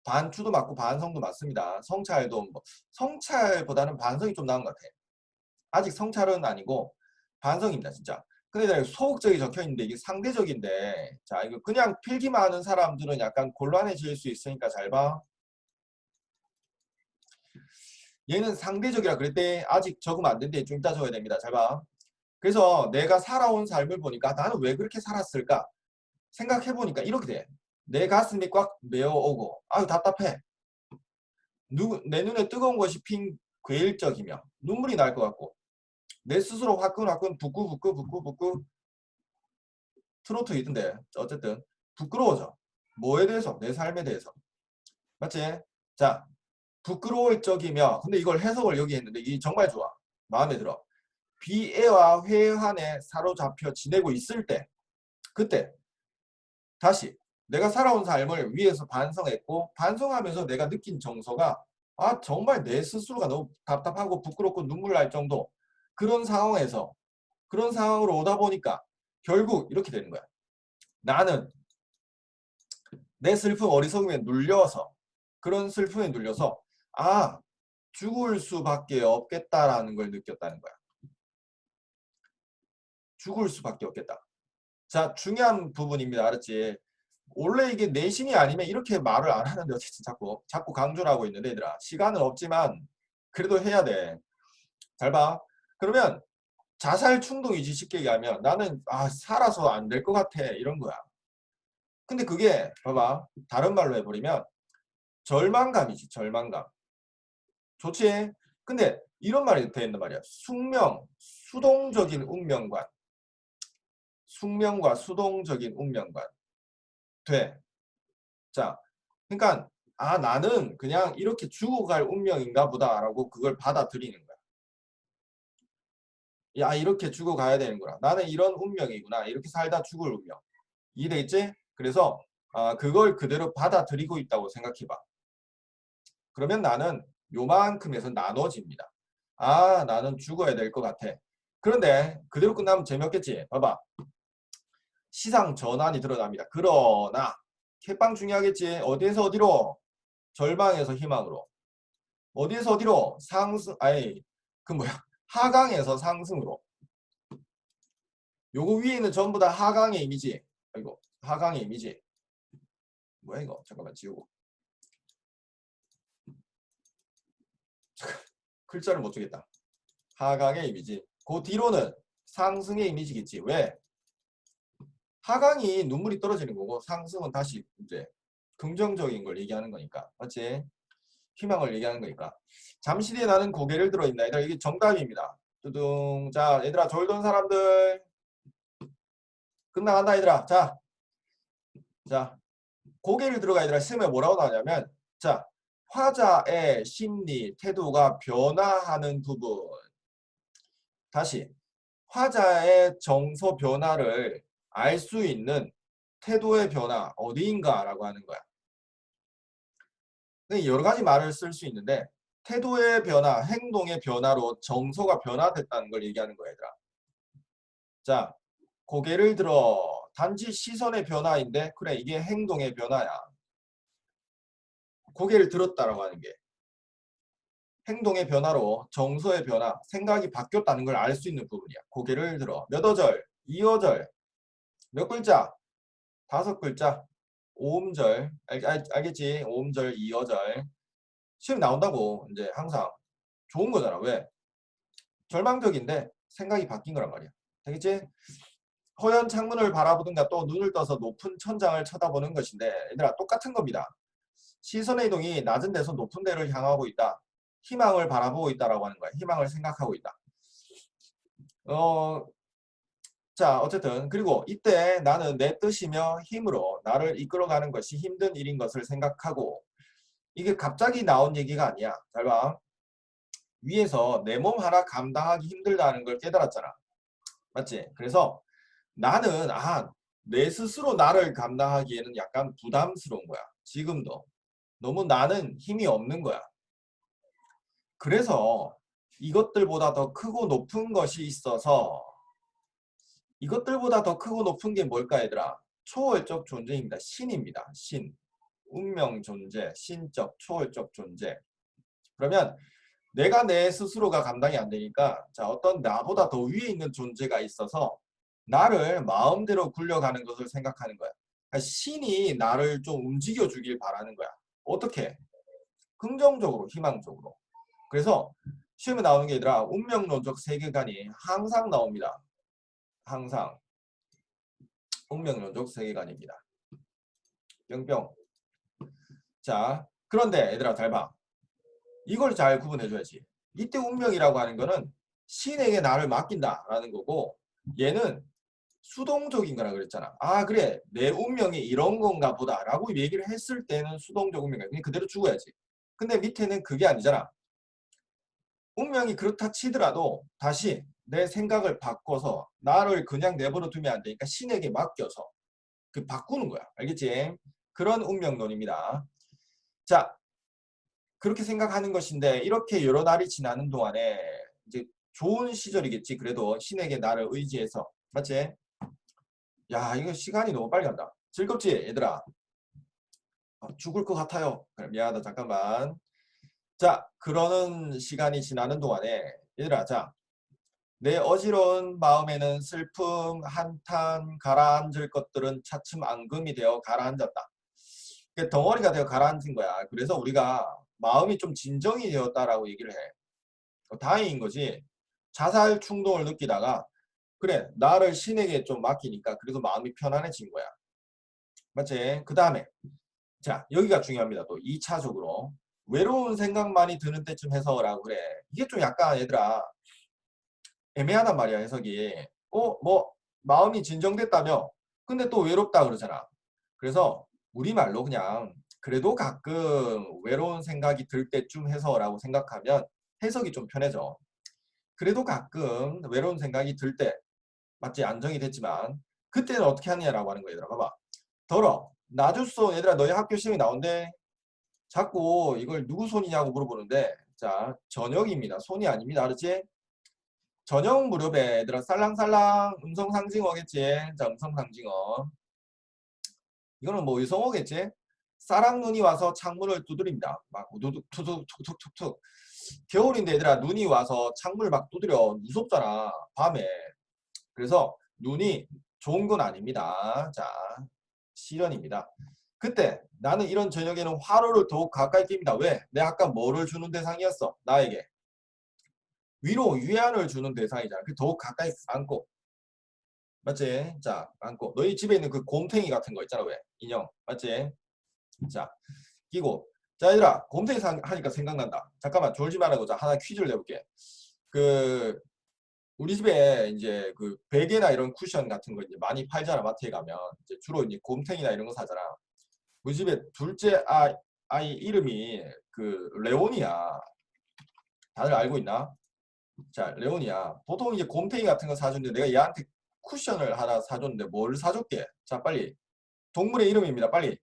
반추도 맞고 반성도 맞습니다. 성찰도 뭐, 성찰보다는 반성이 좀 나은 것 같아. 아직 성찰은 아니고 반성입니다, 진짜. 근데 내가 소극적이 적혀 있는데 이게 상대적인데, 자, 이거 그냥 필기만 하는 사람들은 약간 곤란해질 수 있으니까 잘 봐. 얘는 상대적이라 그랬대. 아직 적으면 안 된대. 좀 이따 적어야 됩니다. 잘 봐. 그래서 내가 살아온 삶을 보니까 나는 왜 그렇게 살았을까? 생각해보니까 이렇게 돼. 내 가슴이 꽉 메어오고, 아유, 답답해. 내 눈에 뜨거운 것이 핀 괴일적이며, 눈물이 날 것 같고, 내 스스로 화끈화끈 붓고 트로트 있던데, 어쨌든, 부끄러워져. 뭐에 대해서? 내 삶에 대해서. 맞지? 자, 부끄러울 적이며, 근데 이걸 해석을 여기 했는데, 이게 정말 좋아. 마음에 들어. 비애와 회한에 사로잡혀 지내고 있을 때, 그때 다시 내가 살아온 삶을 위해서 반성했고 반성하면서 내가 느낀 정서가 아 정말 내 스스로가 너무 답답하고 부끄럽고 눈물 날 정도 그런 상황에서 그런 상황으로 오다 보니까 결국 이렇게 되는 거야. 나는 내 슬픔 어리석음에 눌려서 그런 슬픔에 눌려서 아 죽을 수밖에 없겠다라는 걸 느꼈다는 거야. 죽을 수밖에 없겠다. 자, 중요한 부분입니다. 알았지? 원래 이게 내신이 아니면 이렇게 말을 안 하는데 어쨌든 자꾸 강조를 하고 있는데 얘들아. 시간은 없지만 그래도 해야 돼. 잘 봐. 그러면 자살 충동이지 쉽게 얘기하면 나는 아 살아서 안 될 것 같아 이런 거야. 근데 그게 봐봐. 다른 말로 해버리면 절망감이지 절망감. 좋지? 근데 이런 말이 되는 말이야. 수동적인 운명관. 숙명과 수동적인 운명관. 돼. 자, 그러니까 아 나는 그냥 이렇게 죽어갈 운명인가 보다라고 그걸 받아들이는 거야. 야 이렇게 죽어가야 되는구나. 나는 이런 운명이구나. 이렇게 살다 죽을 운명. 이해되겠지? 그래서 그걸 그대로 받아들이고 있다고 생각해봐. 그러면 나는 요만큼에서 나눠집니다. 아 나는 죽어야 될 것 같아. 그런데 그대로 끝나면 재미없겠지? 봐봐. 시상 전환이 드러납니다. 그러나 캣빵 중요하겠지? 어디에서 어디로? 절망에서 희망으로. 어디에서 어디로? 상승, 아니, 그 뭐야. 하강에서 상승으로. 요거 위에 있는 전부 다 하강의 이미지. 아이고, 하강의 이미지. 뭐야, 이거? 잠깐만, 지우고. 글자를 못 주겠다. 하강의 이미지. 그 뒤로는 상승의 이미지겠지. 왜? 하강이 눈물이 떨어지는 거고, 상승은 다시 이제 긍정적인 걸 얘기하는 거니까. 맞지? 희망을 얘기하는 거니까. 잠시 뒤에 나는 고개를 들어 있나. 얘들아, 이게 정답입니다. 뚜둥. 자, 얘들아, 졸던 사람들. 끝나간다, 얘들아. 자, 고개를 들어가 얘들아. 시험에 뭐라고 나오냐면, 자, 화자의 심리, 태도가 변화하는 부분. 다시, 화자의 정서 변화를 알 수 있는 태도의 변화, 어디인가라고 하는 거야. 여러 가지 말을 쓸 수 있는데, 태도의 변화, 행동의 변화로 정서가 변화됐다는 걸 얘기하는 거야, 얘들아. 자, 고개를 들어. 단지 시선의 변화인데, 그래, 이게 행동의 변화야. 고개를 들었다라고 하는 게. 행동의 변화로 정서의 변화, 생각이 바뀌었다는 걸 알 수 있는 부분이야. 고개를 들어. 몇 어절? 2어절. 몇 글자? 5글자. 5음절. 알겠지? 5음절, 2어절. 시험 나온다고 이제 항상 좋은 거잖아. 왜? 절망적인데 생각이 바뀐 거란 말이야. 되겠지? 허연 창문을 바라보든가 또 눈을 떠서 높은 천장을 쳐다보는 것인데 얘들아 똑같은 겁니다. 시선의 이동이 낮은 데서 높은 데를 향하고 있다. 희망을 바라보고 있다라고 하는 거야. 희망을 생각하고 있다. 자 어쨌든 그리고 이때 나는 내 뜻이며 힘으로 나를 이끌어가는 것이 힘든 일인 것을 생각하고 이게 갑자기 나온 얘기가 아니야. 잘 봐. 위에서 내 몸 하나 감당하기 힘들다는 걸 깨달았잖아. 맞지? 그래서 나는 내 스스로 나를 감당하기에는 약간 부담스러운 거야. 지금도. 너무 나는 힘이 없는 거야. 그래서 이것들보다 더 크고 높은 것이 있어서 이것들보다 더 크고 높은 게 뭘까 얘들아? 초월적 존재입니다. 신입니다. 신. 운명 존재, 신적, 초월적 존재. 그러면 내가 내 스스로가 감당이 안 되니까 자 어떤 나보다 더 위에 있는 존재가 있어서 나를 마음대로 굴려가는 것을 생각하는 거야. 그러니까 신이 나를 좀 움직여 주길 바라는 거야. 어떻게? 긍정적으로, 희망적으로. 그래서 시험에 나오는 게 얘들아 운명론적 세계관이 항상 나옵니다. 항상 운명론적 세계관입니다. 뿅뿅. 자 그런데 얘들아 잘 봐. 이걸 잘 구분해줘야지. 이때 운명이라고 하는 거는 신에게 나를 맡긴다라는 거고 얘는 수동적인 거라 그랬잖아. 아 그래 내 운명이 이런 건가 보다 라고 얘기를 했을 때는 수동적 운명이야. 그냥 그대로 죽어야지. 근데 밑에는 그게 아니잖아. 운명이 그렇다 치더라도 다시 내 생각을 바꿔서 나를 그냥 내버려 두면 안 되니까 신에게 맡겨서 그 바꾸는 거야. 알겠지? 그런 운명론입니다. 자 그렇게 생각하는 것인데 이렇게 여러 날이 지나는 동안에 이제 좋은 시절이겠지. 그래도 신에게 나를 의지해서. 맞지? 야 이거 시간이 너무 빨리 간다. 즐겁지 얘들아? 죽을 것 같아요. 그래, 미안하다 잠깐만. 자 그러는 시간이 지나는 동안에 얘들아 자 내 어지러운 마음에는 슬픔, 한탄, 가라앉을 것들은 차츰 앙금이 되어 가라앉았다. 덩어리가 되어 가라앉은 거야. 그래서 우리가 마음이 좀 진정이 되었다라고 얘기를 해. 다행인 거지. 자살 충동을 느끼다가 그래 나를 신에게 좀 맡기니까 그래도 마음이 편안해진 거야. 맞지? 그 다음에 자 여기가 중요합니다. 또 2차적으로 외로운 생각만이 드는 때쯤 해서라고 그래. 이게 좀 약간 얘들아 애매하단 말이야 해석이. 뭐 마음이 진정됐다며 근데 또 외롭다 그러잖아. 그래서 우리말로 그냥 그래도 가끔 외로운 생각이 들 때쯤 해서라고 생각하면 해석이 좀 편해져. 그래도 가끔 외로운 생각이 들 때 맞지 안정이 됐지만 그때는 어떻게 하느냐라고 하는 거야 얘들아. 봐봐. 덜어. 나줬어. 얘들아 너희 학교 시험이 나온대. 자꾸 이걸 누구 손이냐고 물어보는데 자 전역입니다. 손이 아닙니다. 알았지? 전역 무렵에 얘들아 살랑살랑 음성상징어겠지? 자 음성상징어. 이거는 뭐 의성어겠지? 싸랑 눈이 와서 창문을 두드립니다. 막 우두둑 투둑 툭툭툭툭. 겨울인데 얘들아 눈이 와서 창문을 막 두드려. 무섭잖아. 밤에. 그래서 눈이 좋은 건 아닙니다. 자, 시련입니다. 그때 나는 이런 저녁에는 화로를 더욱 가까이 낍니다. 왜? 내가 아까 뭐를 주는 대상이었어? 나에게. 위로, 위안을 주는 대상이잖아. 그 더욱 가까이 안고. 맞지? 자, 안고. 너희 집에 있는 그 곰탱이 같은 거 있잖아. 왜? 인형. 맞지? 자, 끼고. 자, 얘들아, 곰탱이 하니까 생각난다. 잠깐만, 졸지 말라고. 자, 하나 퀴즈를 내볼게. 그, 우리 집에 이제 그 베개나 이런 쿠션 같은 거 이제 많이 팔잖아. 마트에 가면. 이제 주로 이제 곰탱이나 이런 거 사잖아. 우리 집에 둘째 아이 이름이 그 레온이야. 다들 알고 있나? 자, 레온이야. 보통 이제 곰탱이 같은 거 사줬는데 내가 얘한테 쿠션을 하나 사줬는데 뭘 사줄게? 자, 빨리. 동물의 이름입니다. 빨리.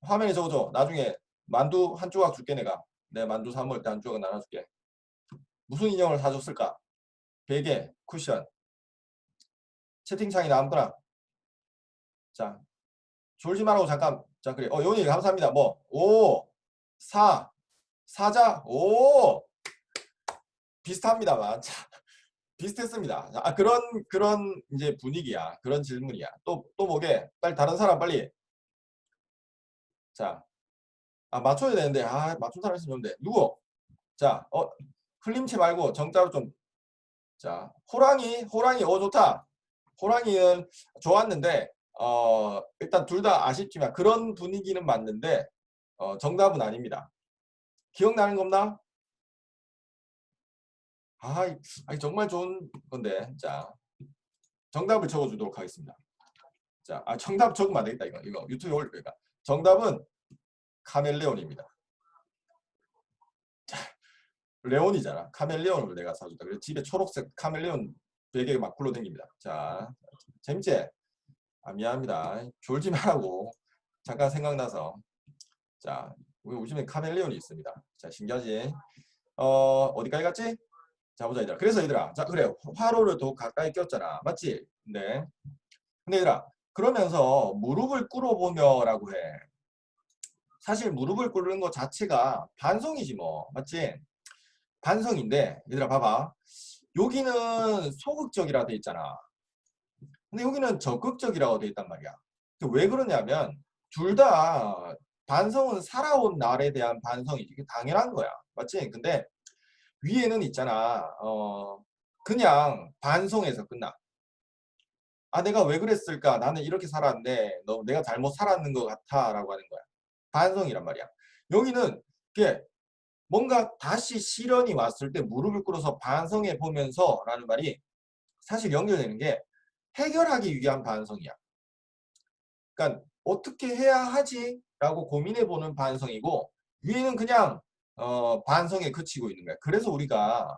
화면에 적어줘. 나중에 만두 한 조각 줄게 내가. 내 만두 사 먹을 때 한 조각 나눠줄게. 무슨 인형을 사줬을까? 베개, 쿠션. 채팅창이나 아무거나. 자, 졸지 말라고 잠깐. 자, 그래. 요니 감사합니다. 뭐, 5, 4, 사자. 오, 비슷합니다만. 자, 비슷했습니다. 자, 그런 이제 분위기야. 그런 질문이야. 또 뭐게? 빨리 다른 사람 빨리. 자, 맞춰야 되는데, 맞춘 사람 있으면 좋은데. 누구? 자, 흘림치 말고 정자로 좀. 자, 호랑이, 좋다. 호랑이는 좋았는데, 일단 둘 다 아쉽지만 그런 분위기는 맞는데, 정답은 아닙니다. 기억나는 거 없나? 정말 좋은 건데. 자, 정답을 적어주도록 하겠습니다. 자, 정답 적으면 안 되겠다, 이거 유튜브에 올릴 거니까. 정답은 카멜레온입니다. 레온이잖아. 카멜레온을 내가 사줬다. 그래서 집에 초록색 카멜레온 베개가 막 굴러다닙니다. 자, 재밌지? 미안합니다. 졸지 말라고. 잠깐 생각나서. 자, 우리 집에 카멜레온이 있습니다. 자, 신기하지? 어디까지 갔지? 자, 보자, 얘들아. 그래서 얘들아, 자, 그래. 화로를 더 가까이 꼈잖아. 맞지? 네. 근데 얘들아, 그러면서 무릎을 꿇어보며라고 해. 사실 무릎을 꿇는 것 자체가 반성이지 뭐. 맞지? 반성인데, 얘들아, 봐봐. 여기는 소극적이라 돼 있잖아. 근데 여기는 적극적이라고 돼 있단 말이야. 왜 그러냐면, 둘 다 반성은 살아온 날에 대한 반성이지. 이게 당연한 거야. 맞지? 근데 위에는 있잖아. 그냥 반성해서 끝나. 아, 내가 왜 그랬을까? 나는 이렇게 살았는데, 내가 잘못 살았는 것 같아. 라고 하는 거야. 반성이란 말이야. 여기는, 그게 뭔가 다시 시련이 왔을 때 무릎을 꿇어서 반성해 보면서 라는 말이 사실 연결되는 게 해결하기 위한 반성이야. 그러니까 어떻게 해야 하지? 라고 고민해 보는 반성이고 위에는 그냥 반성에 그치고 있는 거야. 그래서 우리가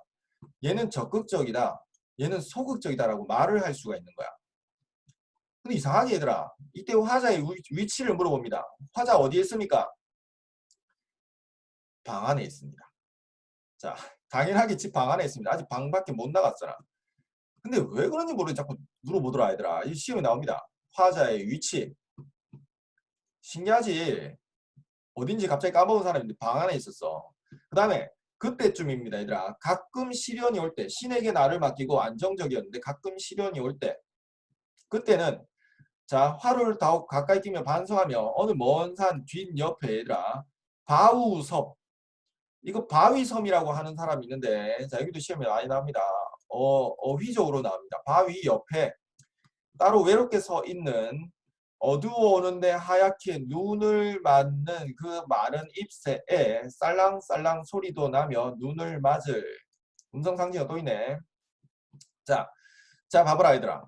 얘는 적극적이다, 얘는 소극적이다라고 말을 할 수가 있는 거야. 근데 이상하게 얘들아, 이때 화자의 위치를 물어봅니다. 화자 어디에 있습니까? 방 안에 있습니다. 자, 당연하게 집 방 안에 있습니다. 아직 방 밖에 못 나갔잖아. 근데 왜 그런지 모르겠 자꾸 물어보더라 얘들아. 이 시험에 나옵니다. 화자의 위치. 신기하지? 어딘지 갑자기 까먹은 사람인데 방 안에 있었어. 그 다음에 그때쯤입니다 얘들아. 가끔 시련이 올 때, 신에게 나를 맡기고 안정적이었는데 가끔 시련이 올 때, 그때는 자, 화를 더욱 가까이 끼며 반성하며 어느 먼 산 뒷옆에 얘들아, 바우섭, 이거 바위섬이라고 하는 사람이 있는데, 자, 여기도 시험에 많이 나옵니다. 어휘적으로 나옵니다. 바위 옆에 따로 외롭게 서 있는, 어두워오는데 하얗게 눈을 맞는 그 마른 잎새에 쌀랑쌀랑 소리도 나며 눈을 맞을 음성상지가 또 있네. 자, 자, 봐봐라 얘들아.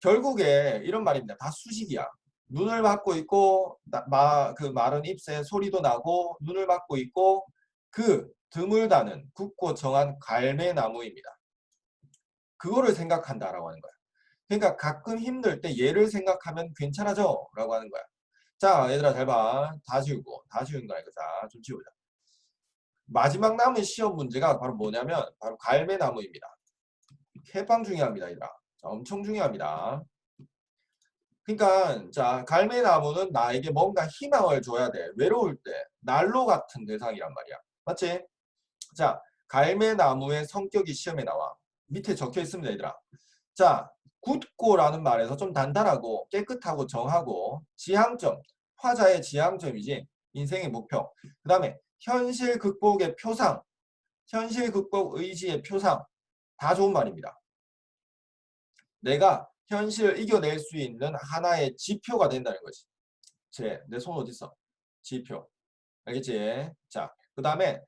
결국에 이런 말입니다. 다 수식이야. 눈을 맞고 있고 그 마른 잎새 소리도 나고 눈을 맞고 있고 그 드물다는 굵고 정한 갈매나무입니다. 그거를 생각한다라고 하는 거야. 그러니까 가끔 힘들 때 얘를 생각하면 괜찮아져 라고 하는 거야. 자, 얘들아 잘 봐. 다 지우고 다 지운 거야 이거. 자, 좀 지우자. 마지막 남은 시험 문제가 바로 뭐냐면 바로 갈매나무입니다. 해방 중요합니다 얘들아. 자, 엄청 중요합니다. 그러니까 자, 갈매나무는 나에게 뭔가 희망을 줘야 돼. 외로울 때 난로 같은 대상이란 말이야. 맞지? 자, 갈매나무의 성격이 시험에 나와. 밑에 적혀 있습니다 얘들아. 자, 굳고라는 말에서 좀 단단하고 깨끗하고 정하고 지향점, 화자의 지향점이지 인생의 목표. 그 다음에 현실 극복의 표상, 현실 극복 의지의 표상, 다 좋은 말입니다. 내가 현실을 이겨낼 수 있는 하나의 지표가 된다는 거지. 내 손 어디 있어? 지표. 알겠지? 자, 그 다음에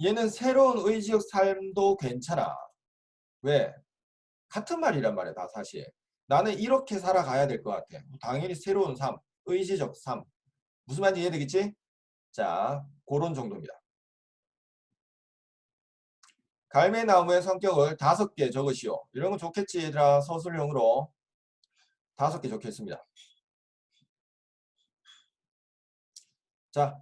얘는 새로운 의지적 삶도 괜찮아. 왜? 같은 말이란 말이야, 다 사실. 나는 이렇게 살아가야 될 것 같아. 당연히 새로운 삶, 의지적 삶. 무슨 말인지 이해되겠지? 자, 그런 정도입니다. 갈매나무의 성격을 5개 적으시오. 이런 건 좋겠지, 얘들아. 서술형으로 5개 적혀 있습니다. 자,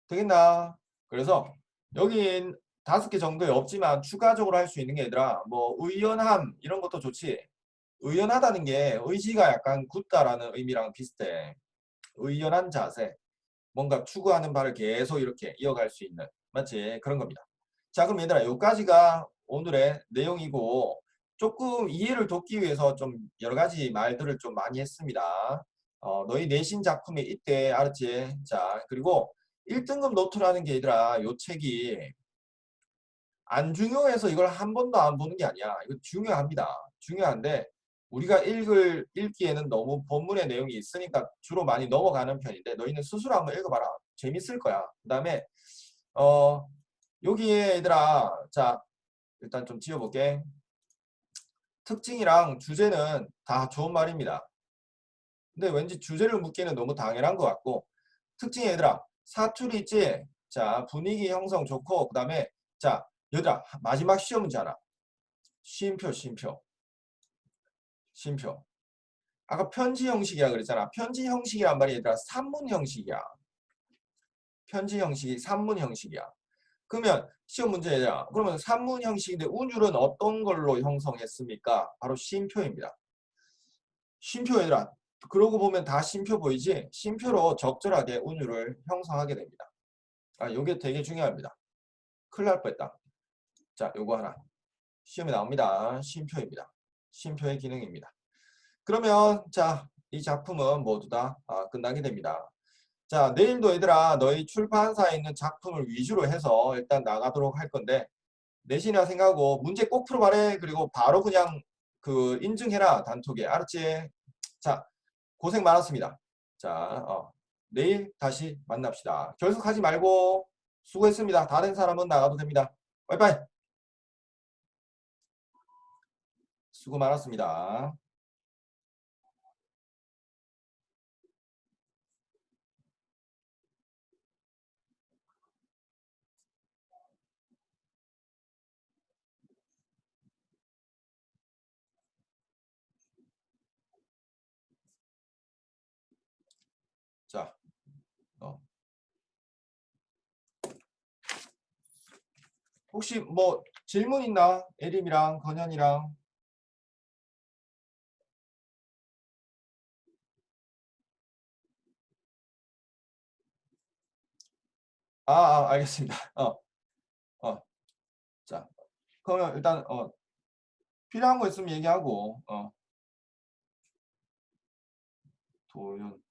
되겠나? 그래서 여긴 5개 정도에 없지만 추가적으로 할 수 있는 게 얘들아, 뭐 의연함 이런 것도 좋지. 의연하다는 게 의지가 약간 굳다라는 의미랑 비슷해. 의연한 자세. 뭔가 추구하는 바를 계속 이렇게 이어갈 수 있는. 맞지? 그런 겁니다. 자, 그럼 얘들아, 여기까지가 오늘의 내용이고 조금 이해를 돕기 위해서 좀 여러 가지 말들을 좀 많이 했습니다. 너희 내신 작품에 이때 알았지? 자, 그리고 1등급 노트라는 게 얘들아, 요 책이 안 중요해서 이걸 한 번도 안 보는 게 아니야. 이거 중요합니다. 중요한데 우리가 읽기에는 너무 본문의 내용이 있으니까 주로 많이 넘어가는 편인데 너희는 스스로 한번 읽어봐라. 재밌을 거야. 그 다음에 여기에 얘들아, 자 일단 좀 지워볼게. 특징이랑 주제는 다 좋은 말입니다. 근데 왠지 주제를 묻기는 너무 당연한 것 같고, 특징이 얘들아, 사투리 있지? 자, 분위기 형성 좋고, 그 다음에 자, 얘들아, 마지막 시험 문제 하나. 쉼표, 쉼표, 쉼표. 아까 편지 형식이라 그랬잖아. 편지 형식이란 말이 얘들아, 산문 형식이야. 편지 형식이 산문 형식이야. 그러면 시험 문제야. 그러면 산문 형식인데 운율은 어떤 걸로 형성했습니까? 바로 쉼표입니다. 쉼표 얘들아. 그러고 보면 다 쉼표 보이지? 쉼표로 적절하게 운율을 형성하게 됩니다. 아, 요게 되게 중요합니다. 큰일 날 뻔했다. 자, 요거 하나. 시험에 나옵니다. 쉼표입니다. 쉼표의 기능입니다. 그러면 자, 이 작품은 모두 다 끝나게 됩니다. 자, 내일도 얘들아 너희 출판사에 있는 작품을 위주로 해서 일단 나가도록 할 건데 내신이라 생각하고 문제 꼭 풀어봐래. 그리고 바로 그냥 그 인증해라 단톡에. 알았지? 자, 고생 많았습니다. 자, 내일 다시 만납시다. 결석하지 말고 수고했습니다. 다른 사람은 나가도 됩니다. 빠이빠이. 수고 많았습니다. 자, 어. 혹시 뭐 질문 있나? 에림이랑 건현이랑. 알겠습니다. 어. 자, 그러면 일단 필요한 거 있으면 얘기하고 도연